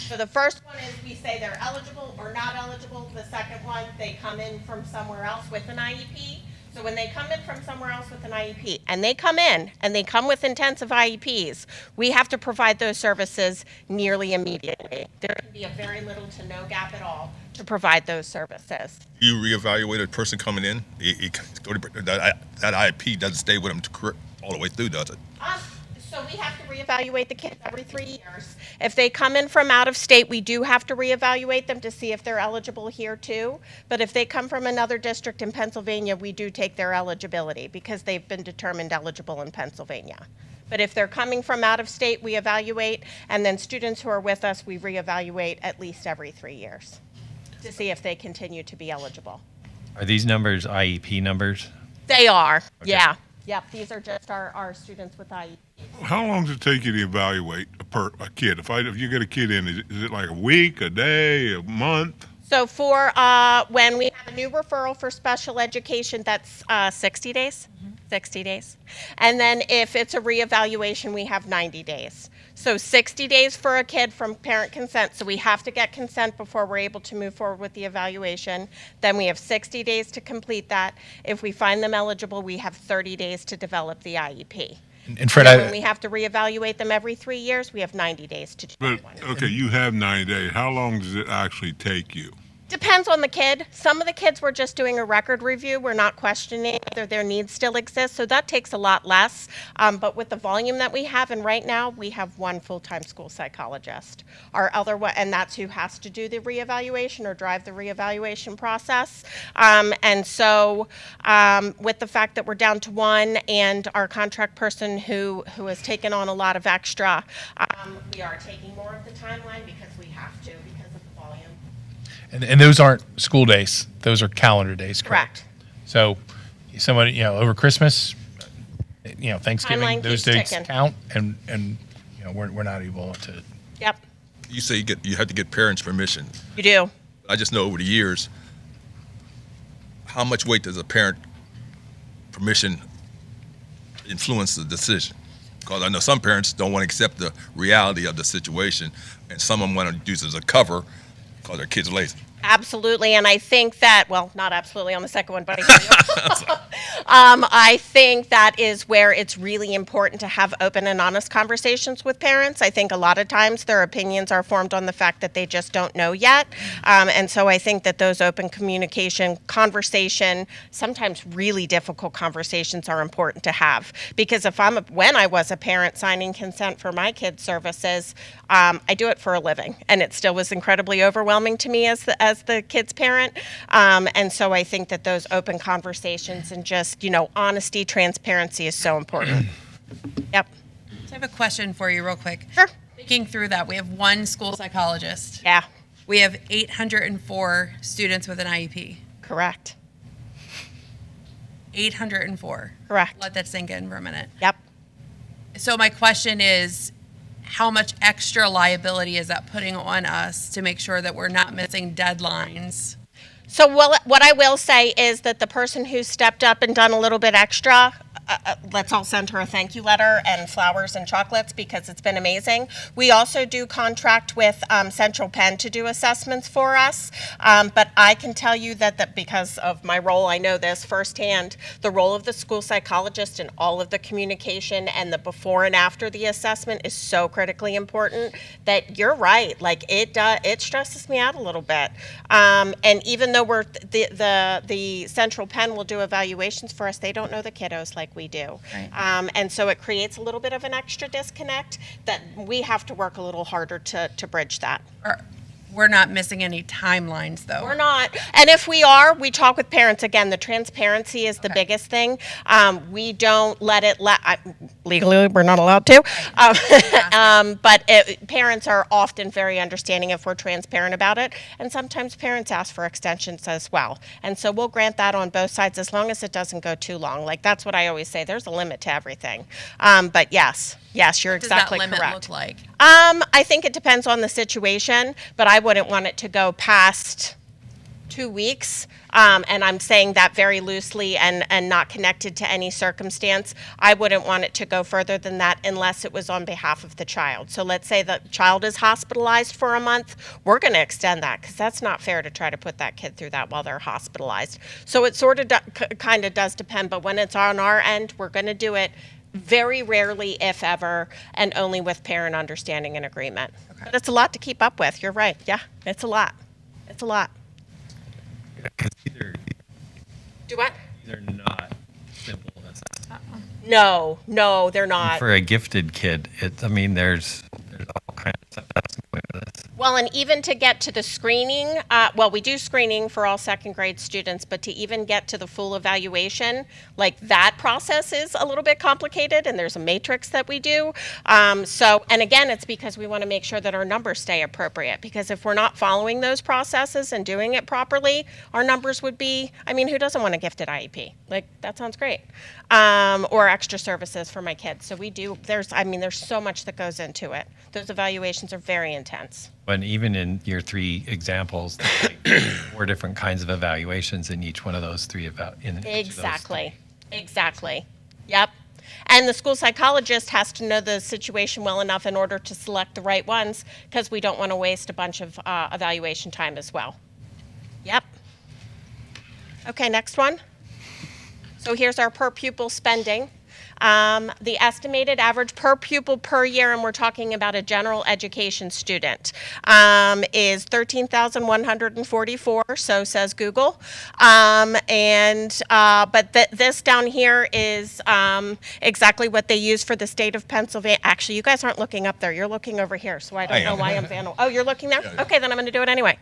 So the first one is we say they're eligible or not eligible. The second one, they come in from somewhere else with an IEP. So when they come in from somewhere else with an IEP, and they come in and they come with intensive IEPs, we have to provide those services nearly immediately. There can be a very little to no gap at all to provide those services. You reevaluate a person coming in, that IEP doesn't stay with them all the way through, does it? So we have to reevaluate the kids every 3 years. If they come in from out of state, we do have to reevaluate them to see if they're eligible here too. But if they come from another district in Pennsylvania, we do take their eligibility because they've been determined eligible in Pennsylvania. But if they're coming from out of state, we evaluate, and then students who are with us, we reevaluate at least every 3 years to see if they continue to be eligible. Are these numbers IEP numbers? They are, Okay. yeah. Yep, these are just our students with IEPs. How long does it take you to evaluate a kid? If you get a kid in, is it like a week, a day, a month? So for when we have a new referral for special education, that's 60 days. 60 days. And then if it's a reevaluation, we have 90 days. So 60 days for a kid from parent consent. So we have to get consent before we're able to move forward with the evaluation. Then we have 60 days to complete that. If we find them eligible, we have 30 days to develop the IEP. And Fred, when we have to reevaluate them every 3 years, we have 90 days to do But, one. okay, you have 90 days. How long does it actually take you? Depends on the kid. Some of the kids we're just doing a record review. We're not questioning whether their needs still exist, so that takes a lot less. But with the volume that we have, and right now we have one full-time school psychologist. Our other one, and that's who has to do the reevaluation or drive the reevaluation process. And so with the fact that we're down to one and our contract person who has taken on a lot of extra, we are taking more of the timeline because we have to because of the volume. And those aren't school days. Those are calendar days, correct? Correct. So somebody, over Christmas, Thanksgiving, Timeline those keeps dates ticking. count, and we're not able to. Yep, You say you have to get parents' permission. you do. I just know over the years, how much weight does a parent permission influence the decision? Because I know some parents don't want to accept the reality of the situation, and some of them want to use it as a cover because their kids are lazy. Absolutely, and I think that, well, not absolutely on the second one, but I hear you. I think that is where it's really important to have open and honest conversations with parents. I think a lot of times their opinions are formed on the fact that they just don't know yet. And so I think that those open conversation, sometimes really difficult conversations are important to have. Because when I was a parent signing consent for my kids' services, I do it for a living, and it still was incredibly overwhelming to me as the kid's parent. And so I think that those open conversations and just, honesty, transparency is so important. Yep. So I have a question for you real quick. Sure. Thinking through that, we have one school psychologist. Yeah, We have 804 students with an IEP. correct. 804. Correct. Let that sink in for a minute. Yep. So my question is, how much extra liability is that putting on us to make sure that we're not missing deadlines? So what I will say is that the person who stepped up and done a little bit extra, let's all send her a thank you letter and flowers and chocolates because it's been amazing. We also do contract with Central Penn to do assessments for us, but I can tell you that because of my role, I know this firsthand, the role of the school psychologist in all of the communication and the before and after the assessment is so critically important that you're right, like it stresses me out a little bit. And even though the Central Penn will do evaluations for us, they don't know the kiddos like we do. Right. And so it creates a little bit of an extra disconnect that we have to work a little harder to bridge that. We're not missing any timelines, though. We're not. And if we are, we talk with parents. Again, the transparency is the biggest thing. We don't let it legally, we're not allowed to. But parents are often very understanding if we're transparent about it. And sometimes parents ask for extensions as well. And so we'll grant that on both sides as long as it doesn't go too long. Like that's what I always say. There's a limit to everything. But yes, you're exactly correct. What does that limit look like? I think it depends on the situation, but I wouldn't want it to go past 2 weeks. And I'm saying that very loosely and not connected to any circumstance. I wouldn't want it to go further than that unless it was on behalf of the child. So let's say the child is hospitalized for a month. We're going to extend that because that's not fair to try to put that kid through that while they're hospitalized. So it sort of kind of does depend, but when it's on our end, we're going to do it very rarely, if ever, and only with parent understanding and agreement. Okay. But it's a lot to keep up with. You're right. Yeah, it's a lot. It's a lot. Do what? They're not simple assessments. No, they're not. For a gifted kid, there's all kinds of stuff that's going with this. Well, and even to get to the screening, we do screening for all second grade students, but to even get to the full evaluation, like that process is a little bit complicated, and there's a matrix that we do. And again, it's because we want to make sure that our numbers stay appropriate, because if we're not following those processes and doing it properly, our numbers would be, who doesn't want a gifted IEP? Like, that sounds great. Or extra services for my kids. So we do, there's so much that goes into it. Those evaluations are very intense. But even in your 3 examples, there's like 4 different kinds of evaluations in each one of those 3 Exactly. Yep. And the school psychologist has to know the situation well enough in order to select the right ones, because we don't want to waste a bunch of evaluation time as well. Yep. Okay, next one. So here's our per pupil spending. The estimated average per pupil per year, and we're talking about a general education student, is $13,144, so says Google. But this down here is exactly what they use for the state of Pennsylvania. Actually, you guys aren't looking up there. You're looking over here, so I don't know why I'm vandal. Oh, you're looking there? Yeah. Okay, then I'm going to do it anyway.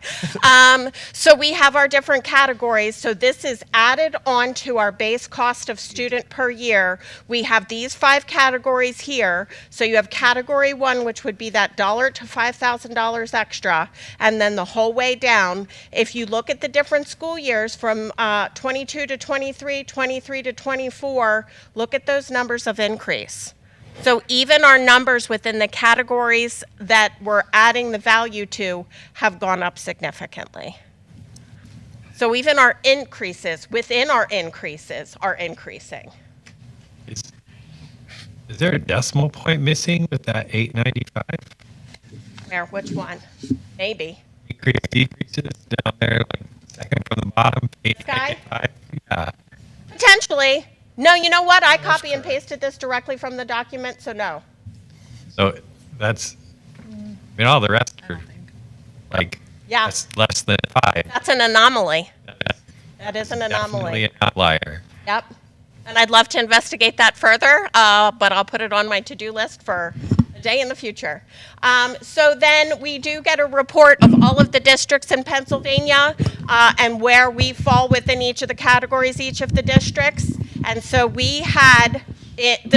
So we have our different categories. So this is added on to our base cost of student per year. We have these 5 categories here. So you have category 1, which would be that $1 to $5,000 extra, and then the whole way down. If you look at the different school years from 22 to 23, 23 to 24, look at those numbers of increase. So even our numbers within the categories that we're adding the value to have gone up significantly. So even our increases within our increases are increasing. Is there a decimal point missing with that 895? Where, which one? Maybe. Increase, decreases down there, like second from the bottom, guy? 895. Yeah. Potentially. No, you know what? I copy and pasted this directly from the document, so no. So that's, all the rest are like Yeah. less than 5. That's an anomaly. That is an anomaly. Definitely an outlier. Yep. And I'd love to investigate that further, but I'll put it on my to-do list for a day in the future. So then we do get a report of all of the districts in Pennsylvania and where we fall within each of the categories, each of the districts. And so we had,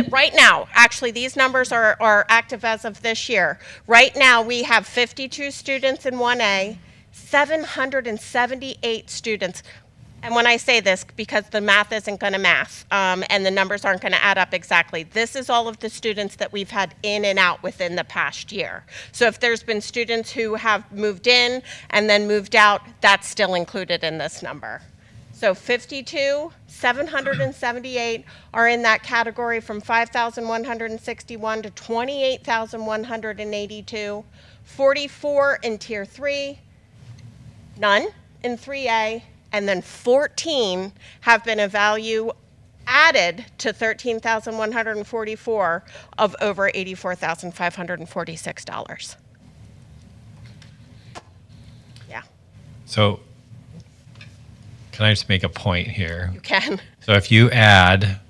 right now, actually these numbers are active as of this year. Right now we have 52 students in 1A, 778 students. And when I say this, because the math isn't going to math, and the numbers aren't going to add up exactly, this is all of the students that we've had in and out within the past year. So if there's been students who have moved in and then moved out, that's still included in this number. So 52, 778 are in that category from 5,161 to 28,182, 44 in Tier 3, none in 3A, and then 14 have been a value added to 13,144 of over $84,546. Yeah, So can I just make a point here? you can. So if you add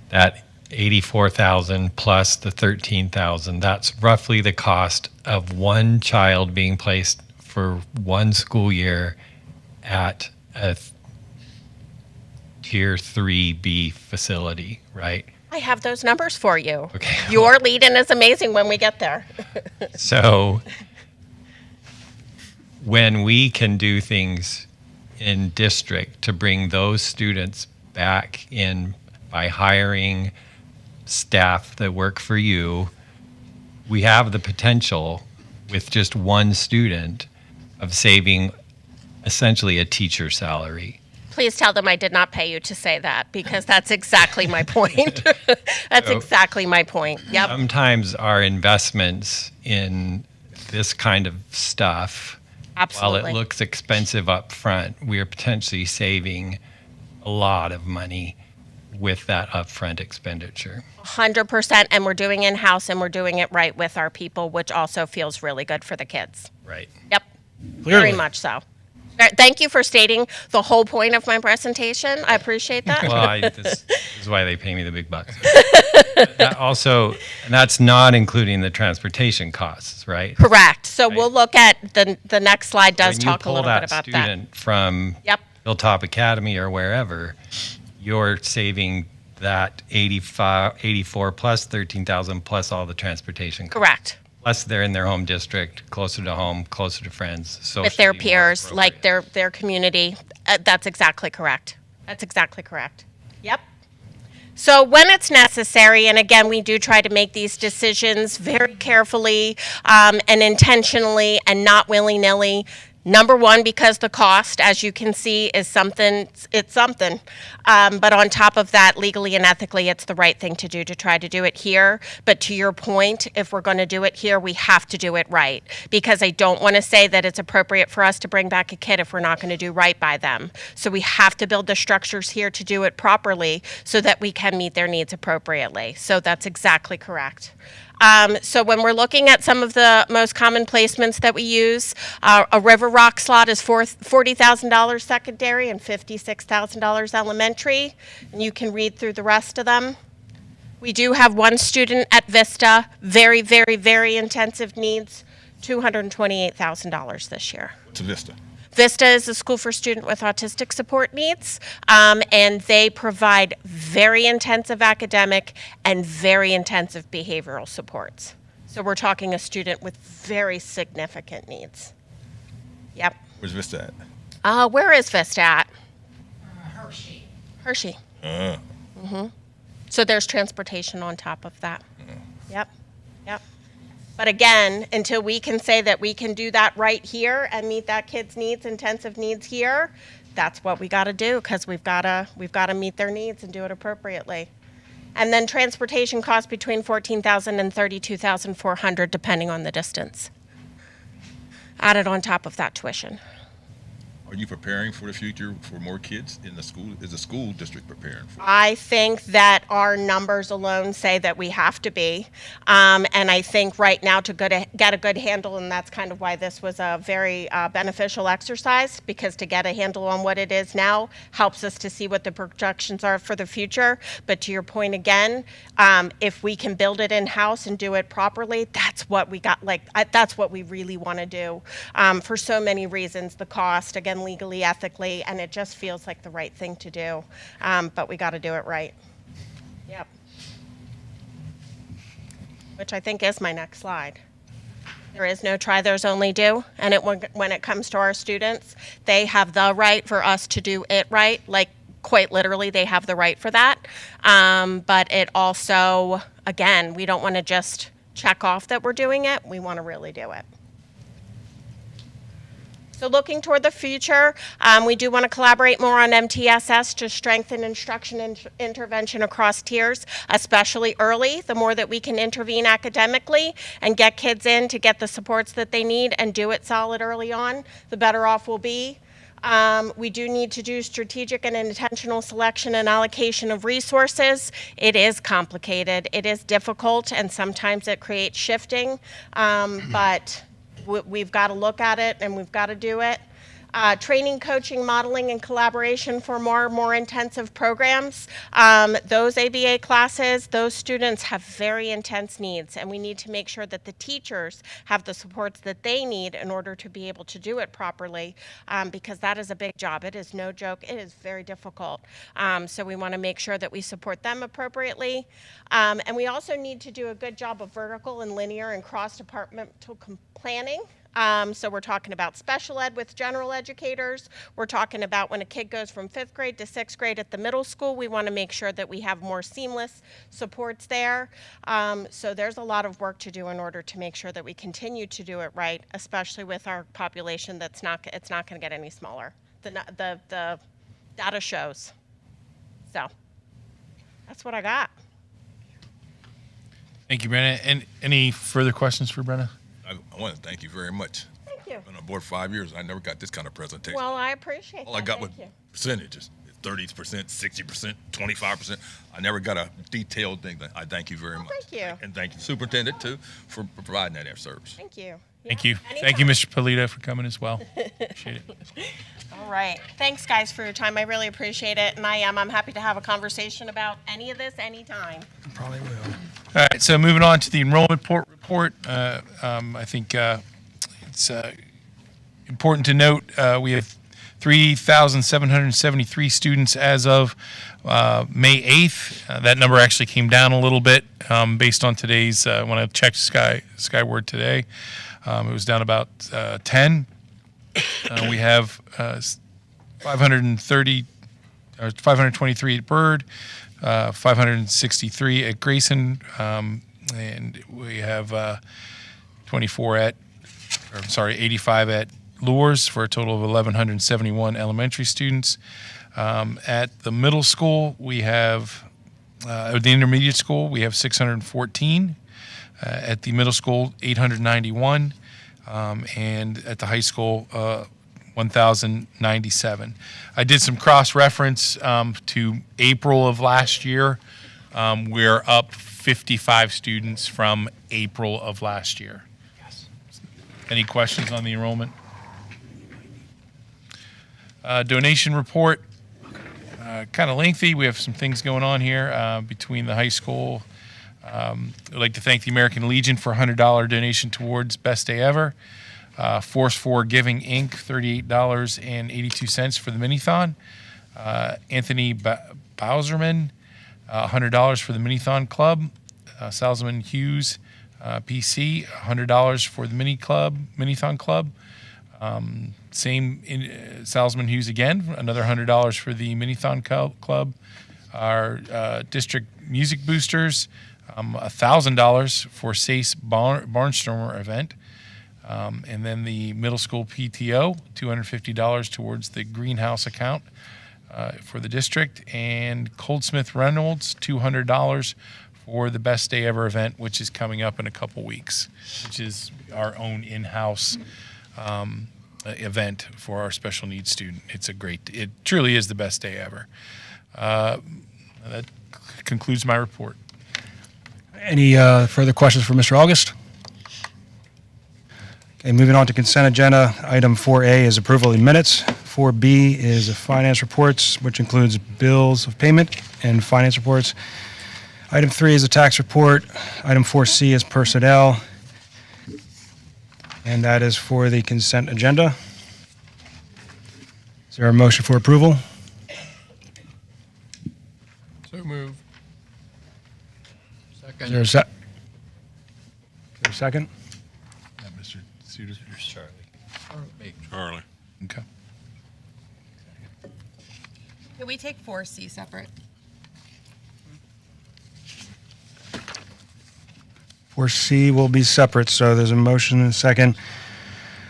that 84,000 plus the 13,000, that's roughly the cost of one child being placed for one school year at a Tier 3B facility, right? I have those numbers for you. Okay. Your lead-in is amazing when we get there. So when we can do things in district to bring those students back in by hiring staff that work for you, we have the potential with just one student of saving essentially a teacher salary. Please tell them I did not pay you to say that, because that's exactly my point. That's exactly my point. Yep. Sometimes our investments in this kind of stuff, Absolutely. while it looks expensive up front, we are potentially saving a lot of money with that upfront expenditure. 100%, and we're doing in-house and we're doing it right with our people, which also feels really good for the kids. Right. Yep. Clearly. Very much so. Thank you for stating the whole point of my presentation. I appreciate that. Well, this is why they pay me the big bucks. That also, and that's not including the transportation costs, right? Correct. So Right. we'll look at the next slide does When talk a little bit about you pull that student from Yep. Hilltop Academy or wherever, you're saving that 84 plus 13,000 plus all the transportation that. costs. Correct. Plus they're in their home district, closer to home, closer to friends. With their socially more peers, like appropriate. their community. That's exactly correct. That's exactly correct. Yep. So when it's necessary, and again, we do try to make these decisions very carefully and intentionally and not willy-nilly. Number one, because the cost, as you can see, is something, it's something. But on top of that, legally and ethically, it's the right thing to do to try to do it here. But to your point, if we're going to do it here, we have to do it right. Because I don't want to say that it's appropriate for us to bring back a kid if we're not going to do right by them. So we have to build the structures here to do it properly so that we can meet their needs appropriately. So that's exactly correct. So when we're looking at some of the most common placements that we use, a River Rock slot is $40,000 secondary and $56,000 elementary. And you can read through the rest of them. We do have one student at Vista, very, very, very intensive needs, $228,000 this year. To Vista. Vista is a school for student with autistic support needs, and they provide very intensive academic and very intensive behavioral supports. So we're talking a student with very significant needs. Yep. Where's Vista at? Where is Vista at? Hershey. Hershey. Uh, So there's transportation on top of that. Yep, yep. But again, until we can say that we can do that right here and meet that kid's needs, intensive needs here, that's what we got to do, because we've got to meet their needs and do it appropriately. And then transportation costs between $14,000 and $32,400 depending on the distance. Added on top of that tuition. are you preparing for the future for more kids in the school? Is the school district preparing for it? I think that our numbers alone say that we have to be. And I think right now to get a good handle, and that's kind of why this was a very beneficial exercise, because to get a handle on what it is now helps us to see what the projections are for the future. But to your point again, if we can build it in-house and do it properly, that's what we got, that's what we really want to do for so many reasons. The cost, again, legally, ethically, and it just feels like the right thing to do. But we got to do it right. Yep. Which I think is my next slide. There is no try, there's only do. And when it comes to our students, they have the right for us to do it right. Like, quite literally, they have the right for that. But it also, again, we don't want to just check off that we're doing it. We want to really do it. So looking toward the future, we do want to collaborate more on MTSS to strengthen instruction and intervention across tiers, especially early. The more that we can intervene academically and get kids in to get the supports that they need and do it solid early on, the better off we'll be. We do need to do strategic and intentional selection and allocation of resources. It is complicated, it is difficult, and sometimes it creates shifting, but we've got to look at it and we've got to do it. Training, coaching, modeling, and collaboration for more intensive programs. Those ABA classes, those students have very intense needs, and we need to make sure that the teachers have the supports that they need in order to be able to do it properly, because that is a big job. It is no joke. It is very difficult. So we want to make sure that we support them appropriately. And we also need to do a good job of vertical and linear and cross-departmental planning. So we're talking about special ed with general educators. We're talking about when a kid goes from 5th grade to 6th grade at the middle school, we want to make sure that we have more seamless supports there. So there's a lot of work to do in order to make sure that we continue to do it right, especially with our population it's not going to get any smaller. The data shows. So that's what I got. Thank you, Brenna. And any further questions for Brenna? I want to thank you very much. Thank you. I've been on board 5 years. I never got this kind of presentation. Well, I appreciate All that. I got Thank was you. percentages, 30%, 60%, 25%. I never got a detailed thing. I thank you very much. Thank you. And thank you, Superintendent, too, for providing that service. Thank you. Thank Yeah, you. Thank you, anytime. Mr. Polito, for coming as well. Appreciate it. All right. Thanks, guys, for your time. I really appreciate it. And I'm happy to have a conversation about any of this anytime. Probably will. All right, so moving on to the enrollment report. I think it's important to note we have 3,773 students as of May 8th. That number actually came down a little bit based on today's, when I checked Skyward today, it was down about 10. We have 523 at Byrd, 563 at Grayson, and we have 85 at Lours for a total of 1,171 elementary students. At the middle school, we have, the intermediate school, we have 614. At the middle school, 891. And at the high school, 1,097. I did some cross-reference to April of last year. We're up 55 students from April of last year. Yes. Any questions on the enrollment? Donation report, kind of lengthy. We have some things going on here between the high school. I'd like to thank the American Legion for a $100 donation towards Best Day Ever. Force for Giving Inc., $38.82 for the Minithon. Anthony Bowserman, $100 for the Minithon Club. Salzman Hughes, PC, $100 for the Minithon Club. Salzman Hughes again, another $100 for the Minithon Club. Our district music boosters, $1,000 for SACE Barnstormer event. And then the middle school PTO, $250 towards the greenhouse account for the district. And Coldsmith Reynolds, $200 for the Best Day Ever event, which is coming up in a couple weeks, which is our own in-house event for our special needs student. It truly is the best day ever. That concludes my report. Any further questions for Mr. August? Okay, moving on to consent agenda. Item 4A is approval of minutes. 4B is finance reports, which includes bills of payment and finance reports. Item 3 is a tax report. Item 4C is personnel. And that is for the consent agenda. Is there a motion for approval? So move. Is there a second? Mr. Suter? Charlie. Charlie. Okay. Can we take 4C separate? 4C will be separate, so there's a motion and a second.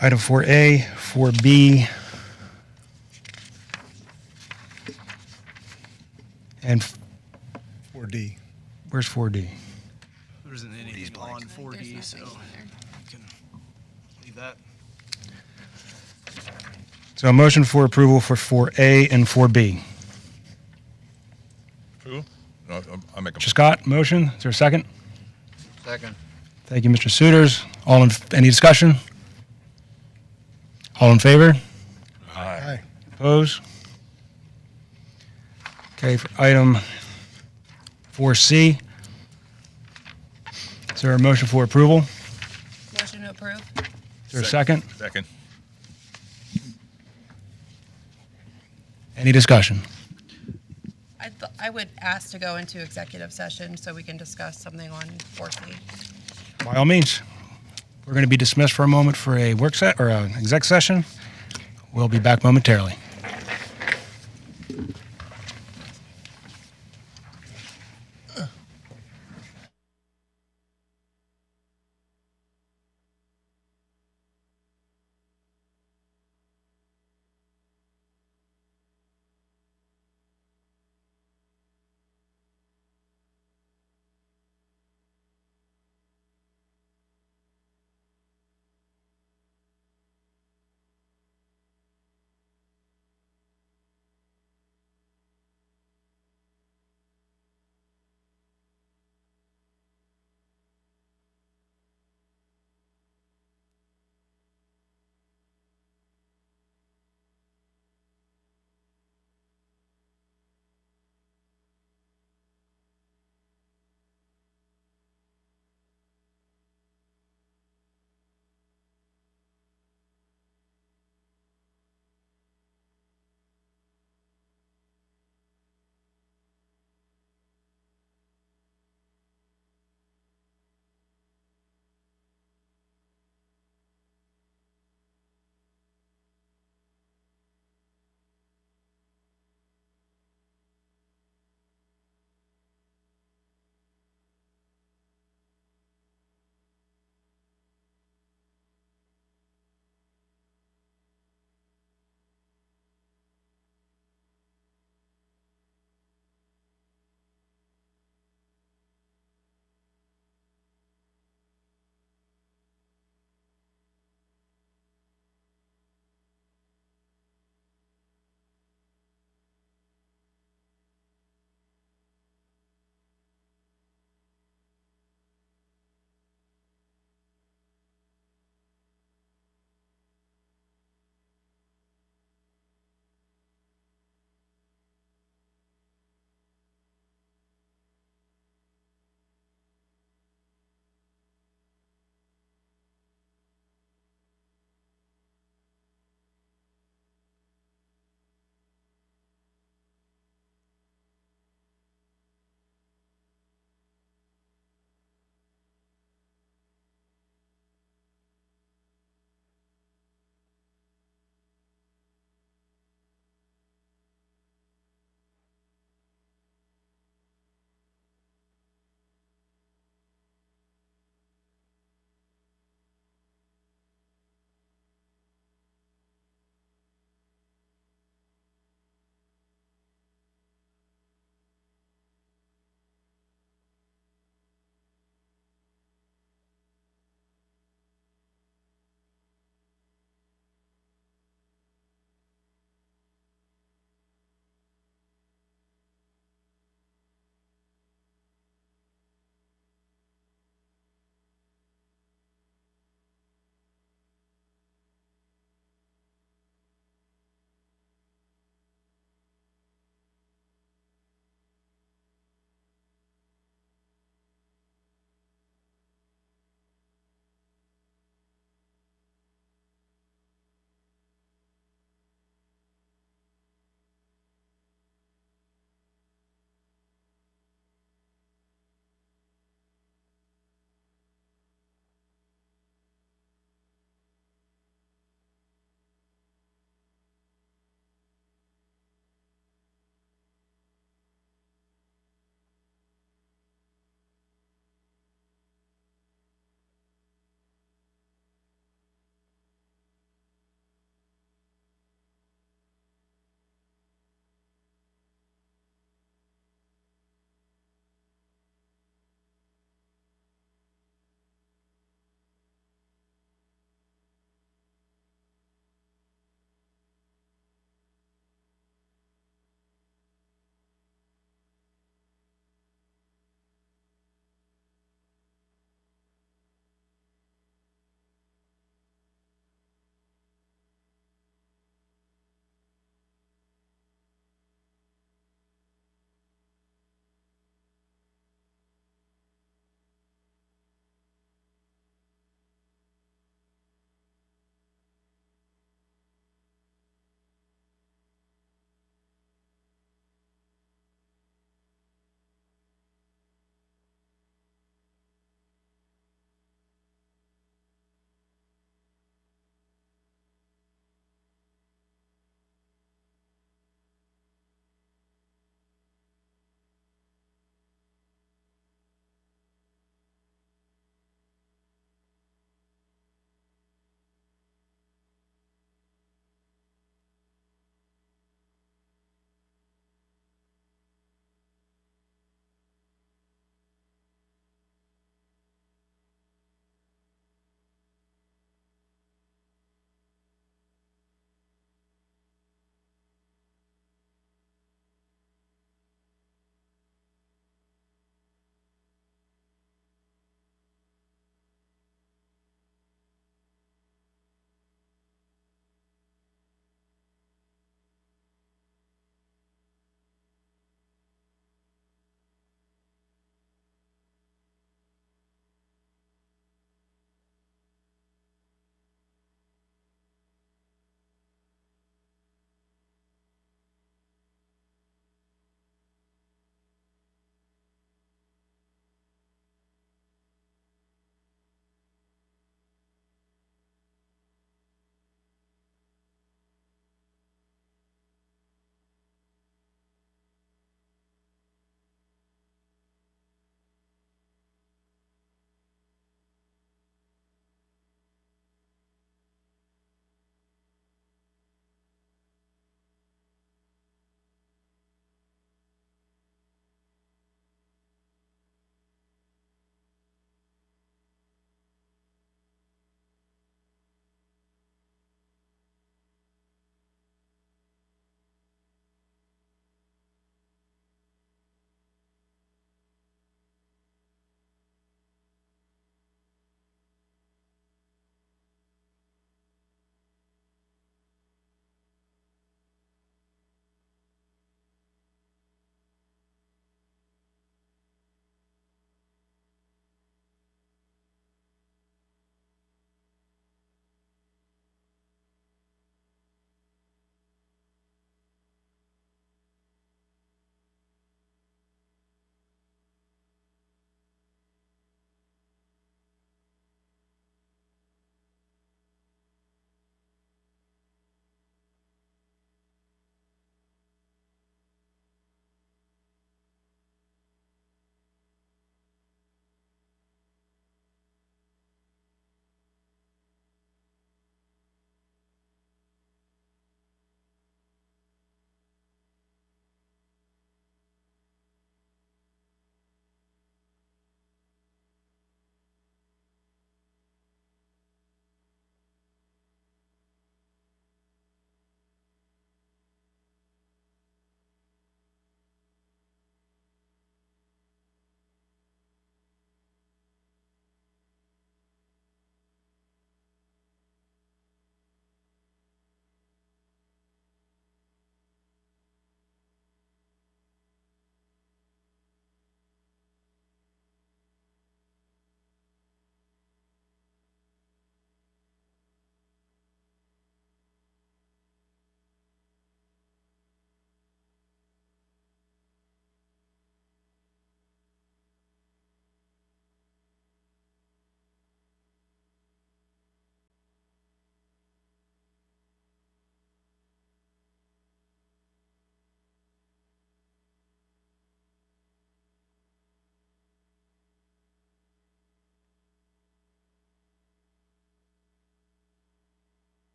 Item 4A, 4B, and 4D. where's 4D? There isn't anything on 4D, so you can leave that. So a motion for approval for 4A and 4B. Approval? No, I'll make a Mr. Scott, motion. Is there a second? Second. Thank you, Mr. Suitors. Any discussion? All in favor? Aye. Opposed? Okay, for item 4C, is there a motion for approval? Motion to approve? Is there a second? Second. Any discussion? I would ask to go into executive session so we can discuss something on 4C. By all means. We're going to be dismissed for a moment for a work set or an exec session. We'll be back momentarily.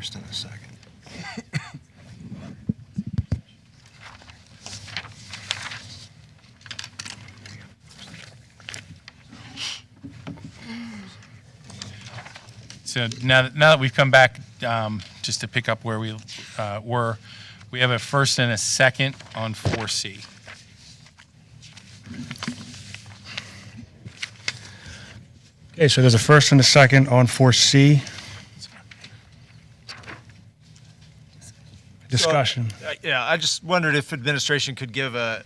first and a second. So now that we've come back, just to pick up where we were, we have a first and a second on 4C. Okay, so there's a first and a second on 4C. Discussion. Yeah, I just wondered if administration could give a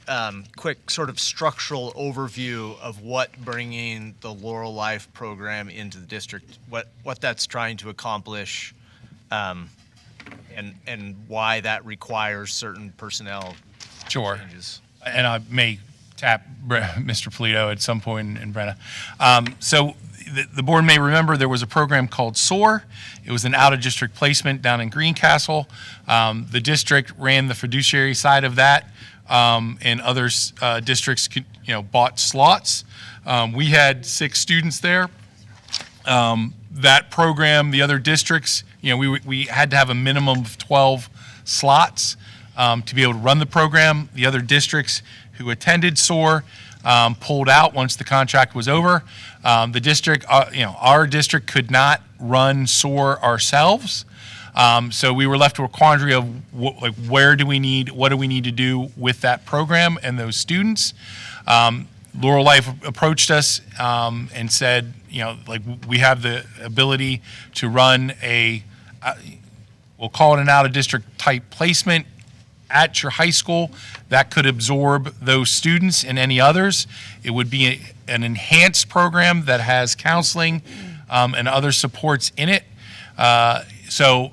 quick sort of structural overview of what bringing the Laurel Life program into the district, what that's trying to accomplish, and why that requires certain personnel changes. And I may tap Mr. Polito at some point and Brenna. So the board may remember there was a program called SOAR. It was an out-of-district placement down in Greencastle. The district ran the fiduciary side of that, and other districts bought slots. We had 6 students there. That program, the other districts, we had to have a minimum of 12 slots to be able to run the program. The other districts who attended SOAR pulled out once the contract was over. The district, our district could not run SOAR ourselves. So we were left with a quandary of what do we need to do with that program and those students. Laurel Life approached us and said, we have the ability to run we'll call it an out-of-district type placement at your high school that could absorb those students and any others. It would be an enhanced program that has counseling and other supports in it. So,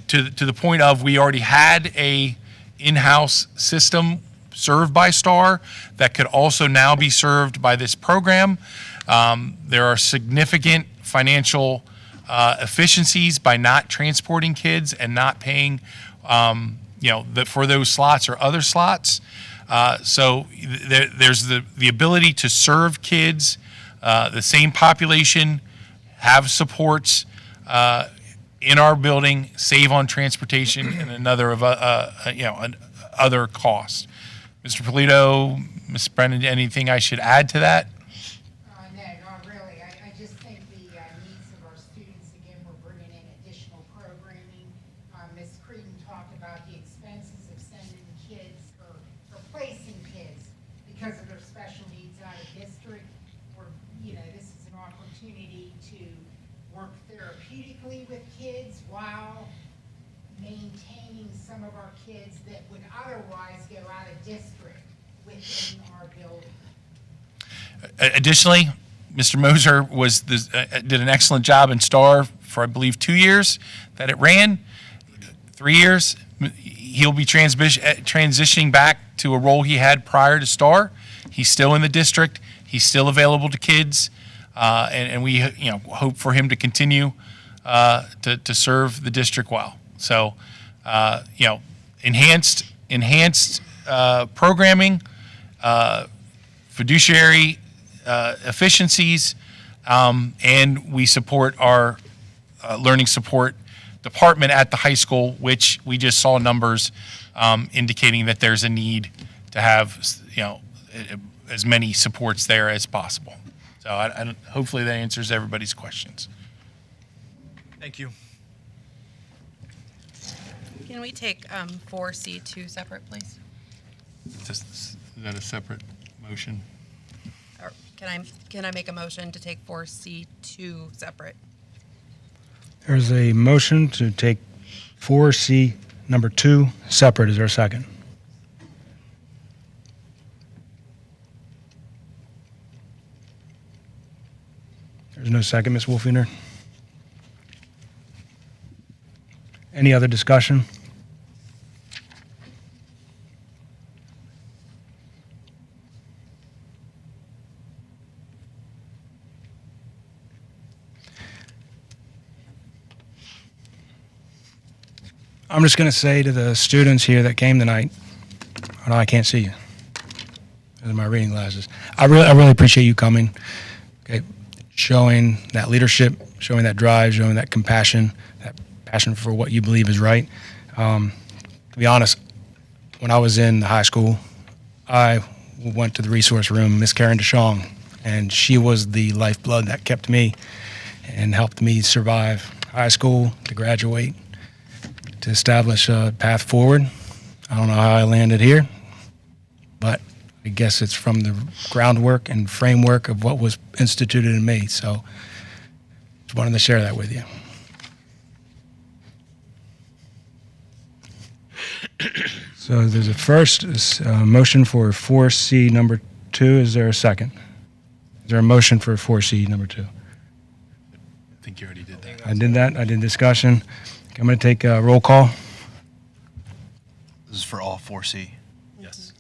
to the point of we already had a in-house system served by STAR that could also now be served by this program. There are significant financial efficiencies by not transporting kids and not paying for those slots or other slots. So there's the ability to serve kids, the same population, have supports in our building, save on transportation and another of other costs. Mr. Polito, Ms. Brennan, anything I should add to that? No, not really. I just think the needs of our students, again, we're bringing in additional programming. Ms. Creedon talked about the expenses of sending kids or placing kids because of their special needs out of district. This is an opportunity to work therapeutically with kids while maintaining some of our kids that would otherwise go out of district within our building. Additionally, Mr. Moser did an excellent job in STAR for, I believe, 2 years that it ran. 3 years, he'll be transitioning back to a role he had prior to STAR. He's still in the district. He's still available to kids, and we hope for him to continue to serve the district well. So, enhanced programming, fiduciary efficiencies, and we support our learning support department at the high school, which we just saw numbers indicating that there's a need to have as many supports there as possible. So hopefully that answers everybody's questions. Thank you. Can we take 4C2 separate, please? Is that a separate motion? Or can I make a motion to take 4C2 separate? There's a motion to take 4C number 2 separate. Is there a second? There's no second, Ms. Wolfinger. Any other discussion? I'm just going to say to the students here that came tonight, oh, no, I can't see you. Those are my reading glasses. I really appreciate you coming, okay, showing that leadership, showing that drive, showing that compassion, that passion for what you believe is right. To be honest, when I was in high school, I went to the resource room, Miss Karen DeShong, and she was the lifeblood that kept me and helped me survive high school, to graduate, to establish a path forward. I don't know how I landed here, but I guess it's from the groundwork and framework of what was instituted in me. So just wanted to share that with you. So there's a first motion for 4C number 2. Is there a second? Is there a motion for 4C number 2? I think you already did that. I did that. I did discussion. I'm going to take a roll call. This is for all 4C. Yes.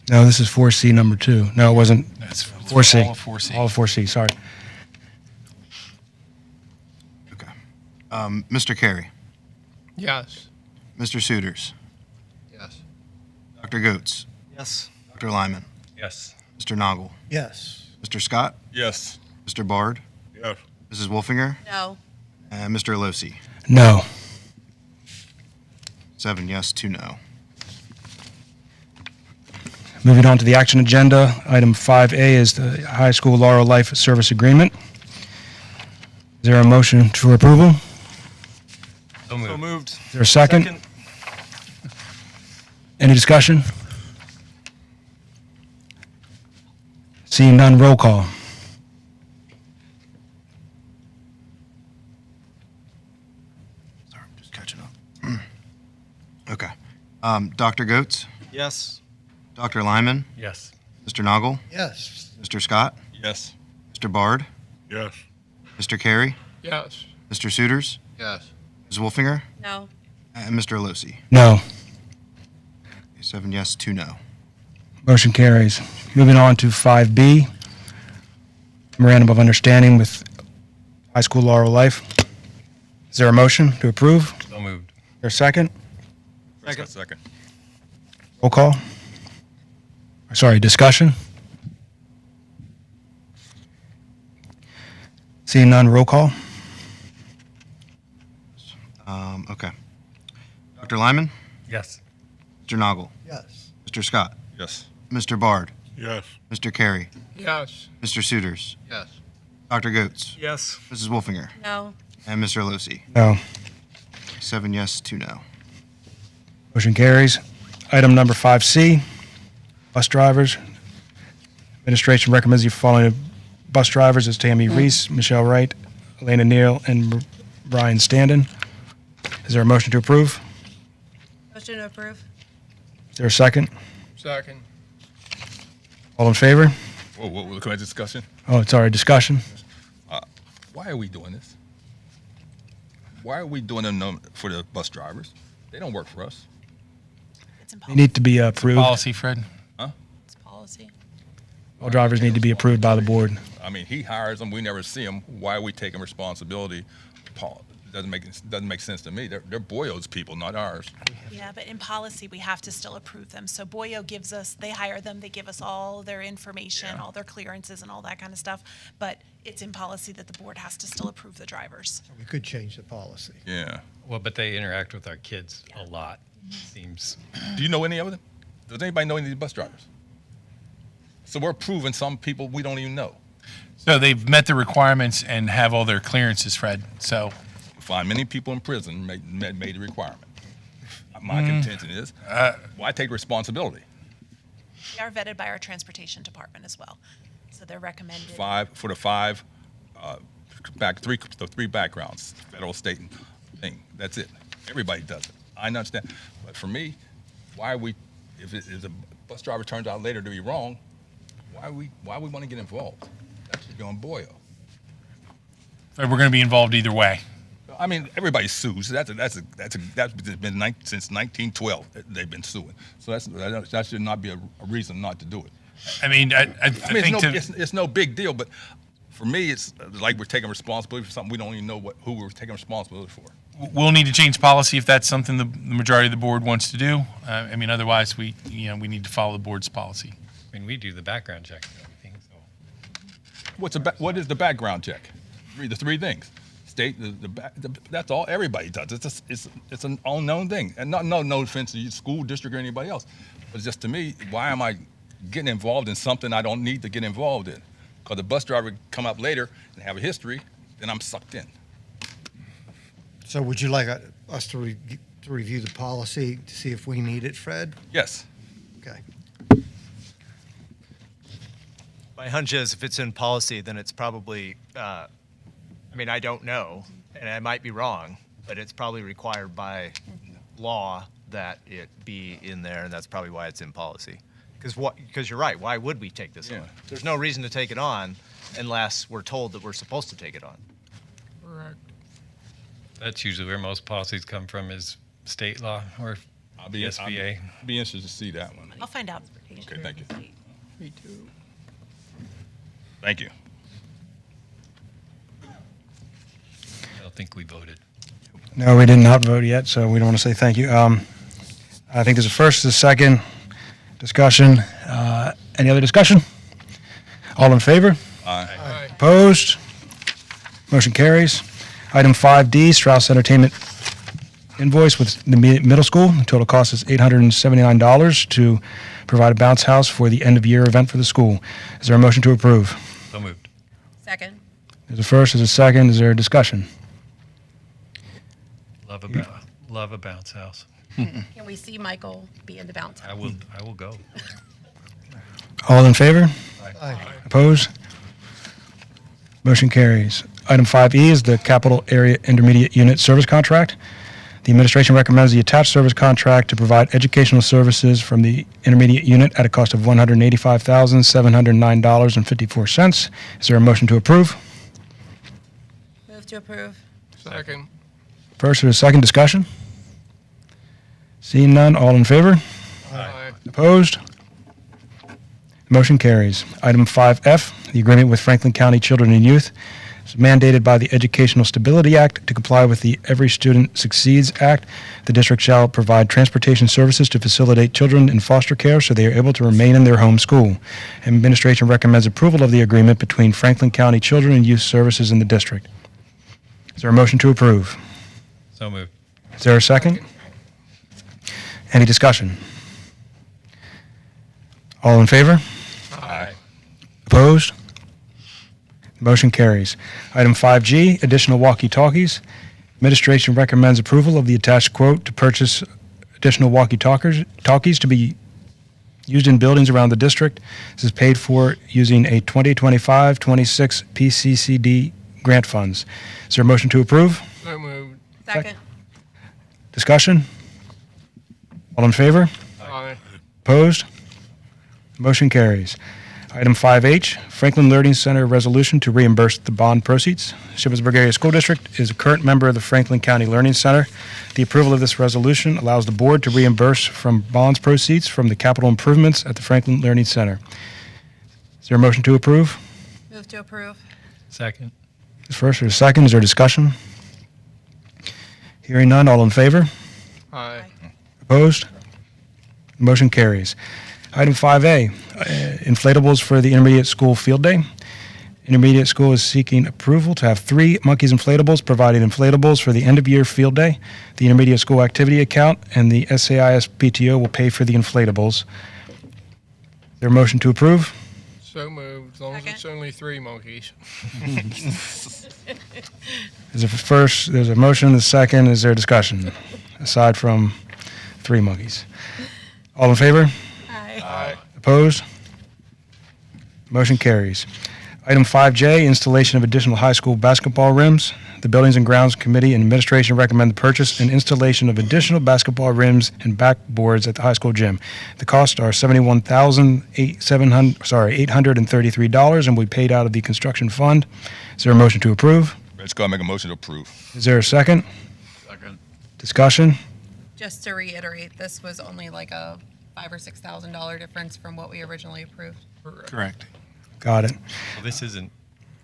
No, this is 4C number 2. No, it wasn't. That's 4C. all of 4C. All of 4C, sorry. Okay. Mr. Carey, Yes. Mr. Suitors, Yes. Dr. Goetz, Yes. Dr. Lyman, Yes. Mr. Noggle, Yes. Mr. Scott, Yes. Mr. Bard, Yes. Mrs. Wolfinger, No. and Mr. Alosi. No. 7 yes, 2 no. Moving on to the action agenda, item 5A is the high school Laurel Life Service Agreement. Is there a motion for approval? So moved. So moved. Is there a second? Any discussion? Seeing none, roll call. Sorry, I'm just catching up. Okay. Dr. Goetz, Yes. Dr. Lyman, Yes. Mr. Noggle, Yes. Mr. Scott, Yes. Mr. Bard, Yes. Mr. Carey, Yes. Mr. Suitors, Yes. Ms. Wolfinger, No. and Mr. Alosi. No. 7 yes, 2 no. Motion carries. Moving on to 5B, memorandum of understanding with high school Laurel Life. Is there a motion to approve? Is So moved. there a second? Second. Roll call. Sorry, discussion? Seeing none, roll call. Okay. Dr. Lyman, Yes. Mr. Noggle, Yes. Mr. Scott, Yes. Mr. Bard, Yes. Mr. Carey, Yes. Mr. Suitors, Yes. Dr. Goetz, Yes. Mrs. Wolfinger, No. and Mr. Alosi. No. 7 yes, 2 no. Motion carries. Item number 5C, bus drivers. Administration recommends the following bus drivers as Tammy Reese, Michelle Wright, Elena Neal, and Brian Standen. Is there a motion to approve? Motion to approve. Is there a second? Second. All in favor? Whoa, can I discussion? Oh, sorry, discussion? Why are we doing this? Why are we doing them for the bus drivers? They don't work for us. They need to be approved. Policy, Fred. It's policy. All drivers need to be approved by the board. I mean, he hires them. We never see them. Why are we taking responsibility? Paul, doesn't make sense to me. They're Boyo's people, not ours. Yeah, but in policy, we have to still approve them. So Boyo gives us, they hire them, they give us all their information, Yeah. all their clearances and all that kind of stuff. But it's in policy that the board has to still approve the drivers. We could change the policy. Yeah. Well, but they interact with our kids a lot, seems. Do you know any of them? Does anybody know any of these bus drivers? So we're approving some people we don't even know. So they've met the requirements and have all their clearances, Fred. So Find many people in prison made the requirement. My contention is, why take responsibility? They are vetted by our transportation department as well. So they're recommended. The three backgrounds, federal, state, and thing. That's it. Everybody does it. I understand. But for me, why are we, if a bus driver turns out later to be wrong, why we want to get involved? That should be on Boyo. Fred, we're going to be involved either way. I mean, everybody sues. That's been since 1912. They've been suing. So that should not be a reason not to do it. I mean, I think it's no big deal, but for me, it's like we're taking responsibility for something we don't even know who we're taking responsibility for. we'll need to change policy if that's something the majority of the board wants to do. I mean, otherwise, we need to follow the board's policy. I mean, we do the background check and everything, so. What is the background check? The three things. state, that's all everybody does. It's an unknown thing. And no offense to your school district or anybody else. But just to me, why am I getting involved in something I don't need to get involved in? Because the bus driver come up later and have a history, then I'm sucked in. So would you like us to review the policy to see if we need it, Fred? Yes. Okay. My hunch is if it's in policy, then it's probably, I mean, I don't know, and I might be wrong, but it's probably required by law that it be in there, and that's probably why it's in policy. Because you're right, why would we take this on? There's no reason to take it on unless we're told that we're supposed to take it on. Correct. That's usually where most policies come from, is state law or SBA. I'll be interested to see that one. I'll find out. Okay, thank you. Me too. Thank you. I don't think we voted. No, we did not vote yet, so we don't want to say thank you. I think there's a first, a second discussion. Any other discussion? All in favor? Aye. Opposed? Motion carries. Item 5D, Strauss Entertainment invoice with the middle school. The total cost is $879 to provide a bounce house for the end-of-year event for the school. Is there a motion to approve? So moved. Second. There's a first, there's a second. Is there a discussion? Love a bounce house. Can we see Michael be in the bounce house? I will go. All in favor? Aye. Opposed? Motion carries. Item 5E is the Capital Area Intermediate Unit Service Contract. The administration recommends the attached service contract to provide educational services from the intermediate unit at a cost of $185,709.54. Is there a motion to approve? Move to approve. Second. First, there's a second discussion. Seeing none, all in favor? Aye. Opposed? Motion carries. Item 5F, the agreement with Franklin County Children and Youth is mandated by the Educational Stability Act. To comply with the Every Student Succeeds Act, the district shall provide transportation services to facilitate children in foster care so they are able to remain in their home school. Administration recommends approval of the agreement between Franklin County Children and Youth Services and the district. Is there a motion to approve? So moved. Is there a second? Any discussion? All in favor? Aye. Opposed? Motion carries. Item 5G, additional walkie-talkies. Administration recommends approval of the attached quote to purchase additional walkie-talkies to be used in buildings around the district. This is paid for using a 2025-26 PCCD grant funds. Is there a motion to approve? So moved. Second. Discussion? All in favor? Aye. Opposed? Motion carries. Item 5H, Franklin Learning Center resolution to reimburse the bond proceeds. Shippensburg Area School District is a current member of the Franklin County Learning Center. The approval of this resolution allows the board to reimburse from bonds proceeds from the capital improvements at the Franklin Learning Center. Is there a motion to approve? Move to approve. Second. First or second, is there discussion? Hearing none, all in favor? Aye. Opposed? Motion carries. Item 5A, inflatables for the intermediate school field day. Intermediate school is seeking approval to have 3 Monkeys inflatables, providing inflatables for the end-of-year field day. The intermediate school activity account and the SAIS PTO will pay for the inflatables. Is there a motion to approve? So moved, as long as it's only 3 monkeys. There's a motion, the second, is there discussion? Aside from 3 monkeys. All in favor? Aye. Opposed? Motion carries. Item 5J, installation of additional high school basketball rims. The Buildings and Grounds Committee and Administration recommend the purchase and installation of additional basketball rims and backboards at the high school gym. The costs are $71,833 and will be paid out of the construction fund. Is there a motion to approve? Let's go and make a motion to approve. Is there a second? Second. Discussion? Just to reiterate, this was only like a $5,000 or $6,000 difference from what we originally approved. Correct. Got it. Well, this isn't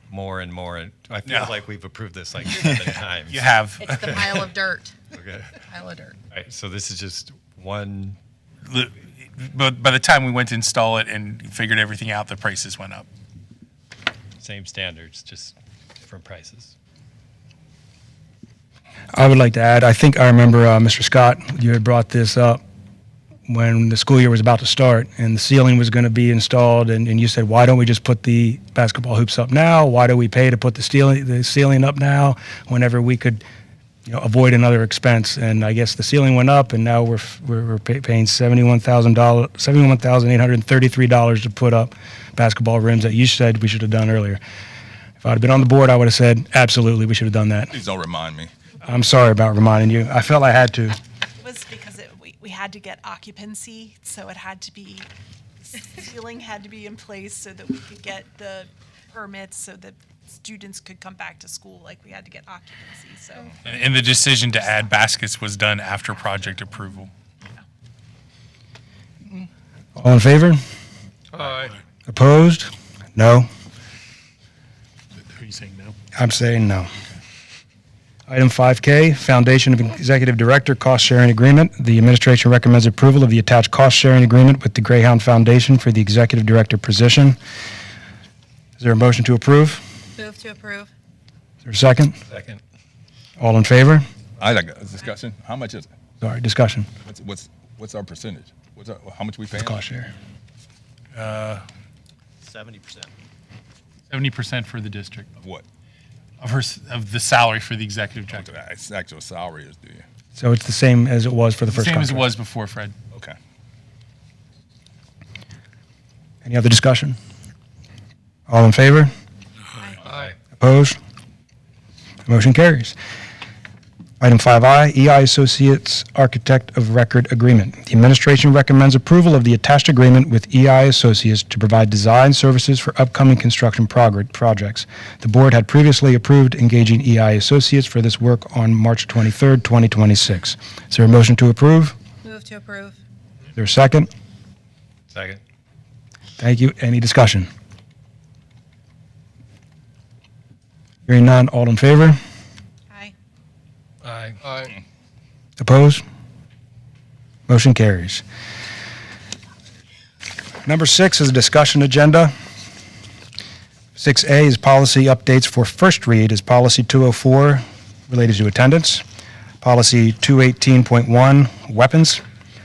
more and more. I feel No. like we've approved this like 7 times. You have. It's the pile of dirt. Okay. Pile of dirt. All right, so this is just one. But by the time we went to install it and figured everything out, the prices went up. Same standards, just different prices. I would like to add, I think I remember, Mr. Scott, you had brought this up when the school year was about to start and the ceiling was going to be installed, and you said, why don't we just put the basketball hoops up now? Why do we pay to put the ceiling up now whenever we could, avoid another expense? And I guess the ceiling went up, and now we're paying $71,833 to put up basketball rims that you said we should have done earlier. If I'd have been on the board, I would have said, absolutely, we should have done that. Please don't remind me. I'm sorry about reminding you. I felt I had to. It was because we had to get occupancy, so it had to be, ceiling had to be in place so that we could get the permits so that students could come back to school. Like, we had to get occupancy, so. And the decision to add baskets was done after project approval. All in favor? Aye. Opposed? No. Are you saying no? I'm saying no. Item 5K, Foundation of Executive Director Cost Sharing Agreement. The administration recommends approval of the attached cost sharing agreement with the Greyhound Foundation for the Executive Director position. Is there a motion to approve? Move to approve. Is there a second? Second. All in favor? I like a discussion. How much is it? Sorry, discussion. What's our percentage? How much we paying? Cost share. 70%. 70% for the district Of what? of the salary for the executive director. It's actual salary is, do you? So it's the same as it was for the first Same as it contract. was before, Fred. Okay. Any other discussion? All in favor? Aye. Opposed? Motion carries. Item 5I, EI Associates Architect of Record Agreement. The administration recommends approval of the attached agreement with EI Associates to provide design services for upcoming construction projects. The board had previously approved engaging EI Associates for this work on March 23rd, 2026. Is there a motion to approve? Move to approve. Is there a second? Second. Thank you. Any discussion? Hearing none, all in favor? Aye. Aye. Aye. Opposed? Motion carries. Number 6 is a discussion agenda. 6A is policy updates for first read is Policy 204 related to attendance, Policy 218.1 weapons,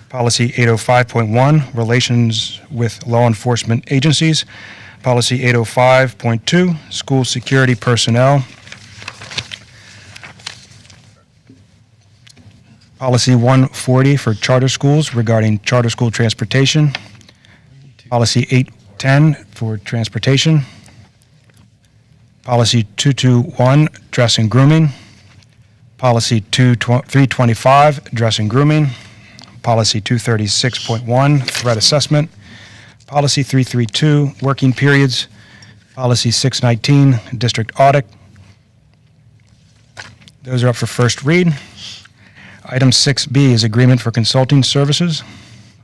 Policy 805.1 relations with law enforcement agencies, Policy 805.2 school security personnel, Policy 140 for charter schools regarding charter school transportation. Policy 810 for transportation. Policy 221, dress and grooming. Policy 325, dress and grooming. Policy 236.1, threat assessment. Policy 332, working periods. Policy 619, district audit. Those are up for first read. Item 6B is agreement for consulting services.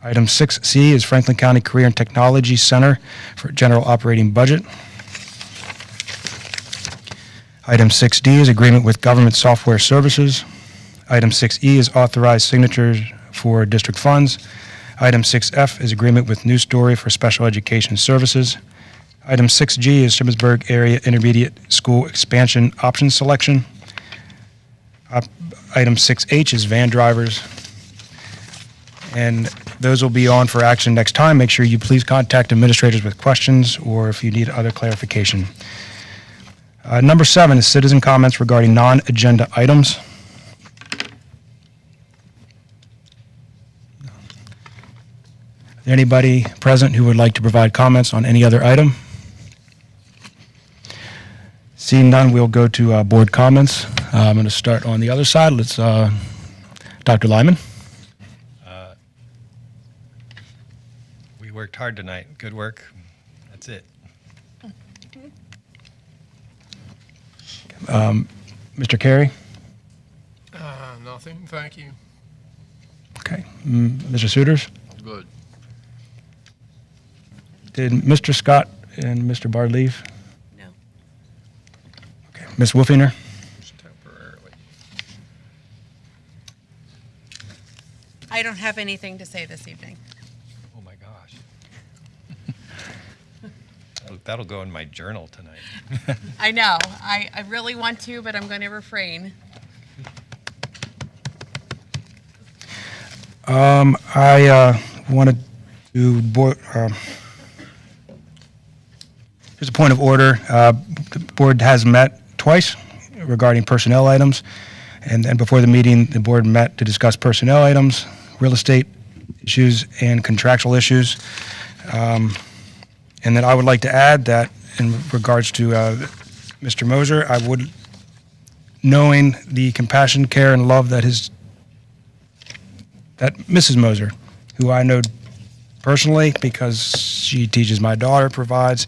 Item 6C is Franklin County Career and Technology Center for general operating budget. Item 6D is agreement with government software services. Item 6E is authorized signatures for district funds. Item 6F is agreement with News Story for special education services. Item 6G is Shippensburg Area Intermediate School Expansion Option Selection. Item 6H is van drivers. And those will be on for action next time. Make sure you please contact administrators with questions or if you need other clarification. Number 7 is citizen comments regarding non-agenda items. Is there anybody present who would like to provide comments on any other item? Seeing none, we'll go to board comments. I'm going to start on the other side. Let's, Dr. Lyman. We worked hard tonight. Good work. That's it. Mr. Carey. Nothing, thank you. Okay. Mr. Suiters. Good. Did Mr. Scott and Mr. Bard leave? No. Okay. Ms. Wolfinger. Temporarily. I don't have anything to say this evening. Oh my gosh. That'll go in my journal tonight. I know. I really want to, but I'm going to refrain. I wanted to, here's a point of order. The board has met twice regarding personnel items, and before the meeting, the board met to discuss personnel items, real estate issues, and contractual issues. And then I would like to add that in regards to Mr. Moser, I would, knowing the compassion, care, and love that Mrs. Moser, who I know personally because she teaches my daughter, provides,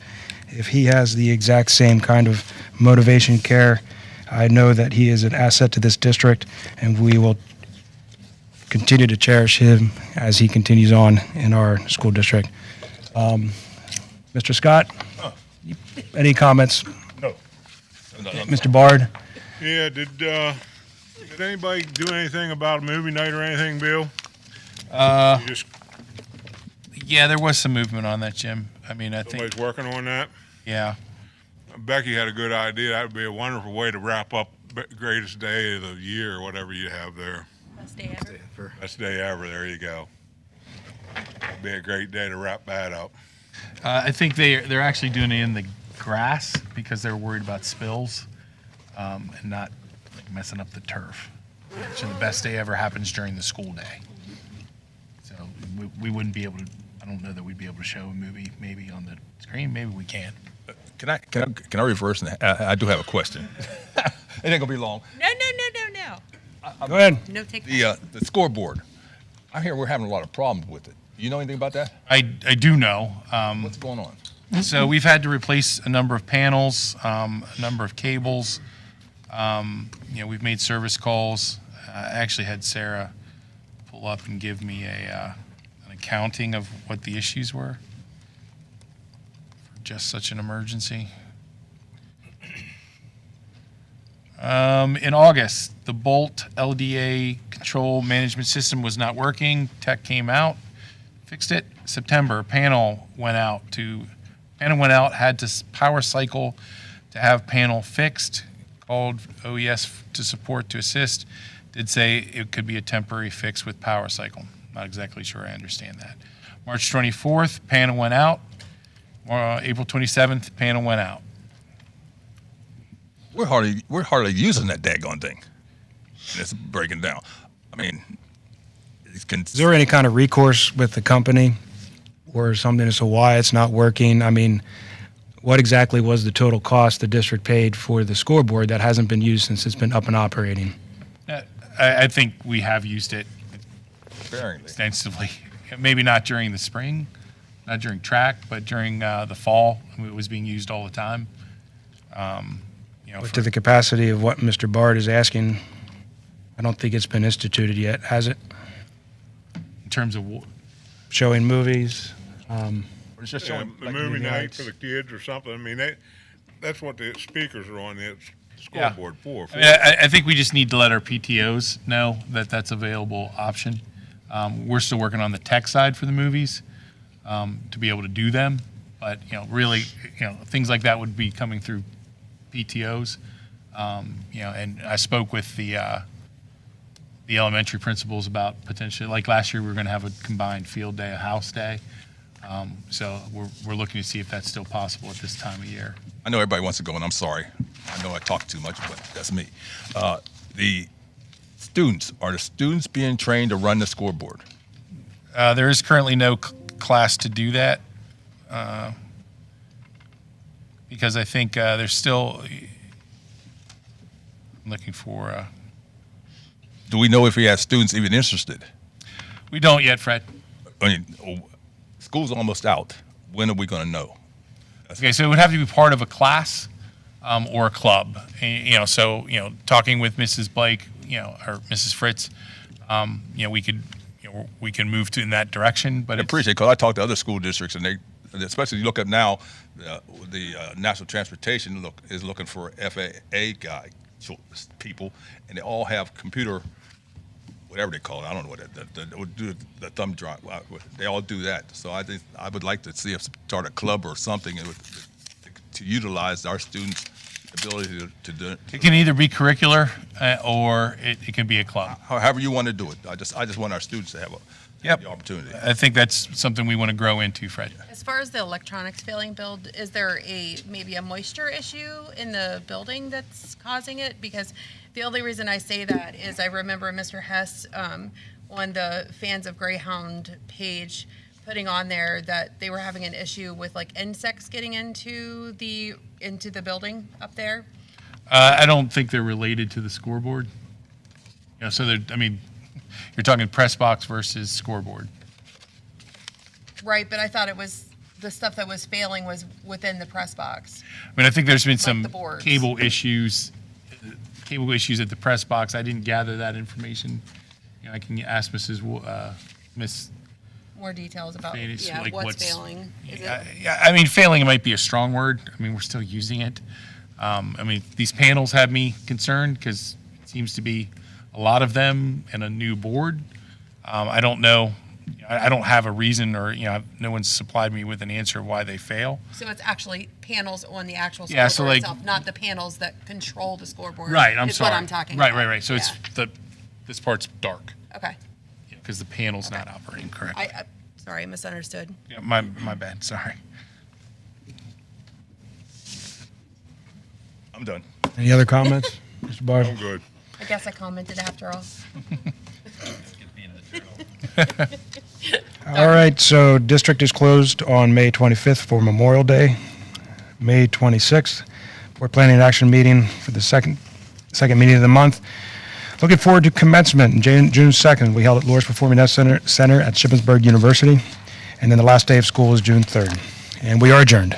if he has the exact same kind of motivation, care, I know that he is an asset to this district, and we will continue to cherish him as he continues on in our school district. Mr. Scott, any comments? No. Mr. Bard? Yeah, did anybody do anything about a movie night or anything, Bill? You just, Yeah, there was some movement on that, Jim. I mean, I think, somebody's working on that? yeah. Becky had a good idea. That would be a wonderful way to wrap up greatest day of the year, or whatever you have there. Best day ever. Best day ever. There you go. It'd be a great day to wrap that up. I think they're actually doing it in the grass because they're worried about spills and not like messing up the turf. So the best day ever happens during the school day. So we wouldn't be able to. I don't know that we'd be able to show a movie maybe on the screen. Maybe we can. Can I reverse? And I do have a question. It ain't gonna be long. No. Go ahead. No, take The scoreboard. I hear we're having a lot of problems with it. Do you know anything about that? I do know. What's going on? So we've had to replace a number of panels, a number of cables. We've made service calls. I actually had Sarah pull up and give me an accounting of what the issues were for just such an emergency. In August, the Bolt LDA control management system was not working. Tech came out, fixed it. September, panel went out, had to power cycle to have panel fixed. Called OES to support to assist. Did say it could be a temporary fix with power cycle. Not exactly sure I understand that. March 24th, panel went out. April 27th, panel went out. We're hardly using that daggone thing. And it's breaking down. I mean, Is there any kind of recourse with the company or something as to why it's not working? I mean, what exactly was the total cost the district paid for the scoreboard that hasn't been used since it's been up and operating? I think we have used it sparingly, extensively. Maybe not during the spring, not during track, but during the fall. I mean, it was being used all the time. But to the capacity of what Mr. Bard is asking, I don't think it's been instituted yet, has it? In terms of showing movies? It's just a movie night for the kids or something. I mean, that's what the speakers are on the scoreboard for. I mean, I think we just need to let our PTOs know that that's available option. We're still working on the tech side for the movies to be able to do them, but really, things like that would be coming through PTOs. And I spoke with the elementary principals about potentially, like last year, we were going to have a combined field day, a house day. So we're looking to see if that's still possible at this time of year. I know everybody wants to go, and I'm sorry. I know I talk too much, but that's me. Are the students being trained to run the scoreboard? There is currently no class to do that because I think there's still looking for. Do we know if he has students even interested? We don't yet, Fred. I mean, school's almost out. When are we going to know? Okay, so it would have to be part of a class or a club. And, talking with Mrs. Blake, or Mrs. Fritz, we can move in that direction. But I appreciate it because I talk to other school districts, and they, especially you look up now, the National Transportation is looking for FAA people, and they all have computer. Whatever they call it, I don't know what that would do the thumb drive. They all do that. So I would like to see us start a club or something to utilize our students ability to do it? It can either be curricular or it can be a club. However you want to do it. I just want our students to have the opportunity. I think that's something we want to grow into, Fred. As far as the electronics failing build, is there maybe a moisture issue in the building that's causing it? Because the only reason I say that is I remember Mr. Hess on the Fans of Greyhound page putting on there that they were having an issue with like insects getting into the building up there. I don't think they're related to the scoreboard. So you're talking press box versus scoreboard. Right, but I thought it was the stuff that was failing was within the press box. I think there's been Like some the boards. cable issues at the press box. I didn't gather that information. I can ask Miss More details about Fadis, like what's failing. Is it? Yeah, failing might be a strong word. We're still using it. These panels have me concerned because it seems to be a lot of them and a new board. I don't know. I don't have a reason or, no one's supplied me with an answer why they fail. So it's actually panels on the actual scoreboard Yeah, so like- itself, not the panels that control the scoreboard. Right, I'm is sorry. what I'm talking about. Right. So Yeah. it's this part's dark Okay. because the panel's not operating correctly. Sorry, I misunderstood. Yeah, my bad, sorry. I'm done. Any other comments, Mr. Barr? I'm good. I guess I commented after all. All right, so district is closed on May 25th for Memorial Day. May 26th, board planning and action meeting for the second meeting of the month. Looking forward to commencement, June 2nd. We held at Loris Performing Arts Center at Shippensburg University. And then the last day of school is June 3rd. And we are adjourned.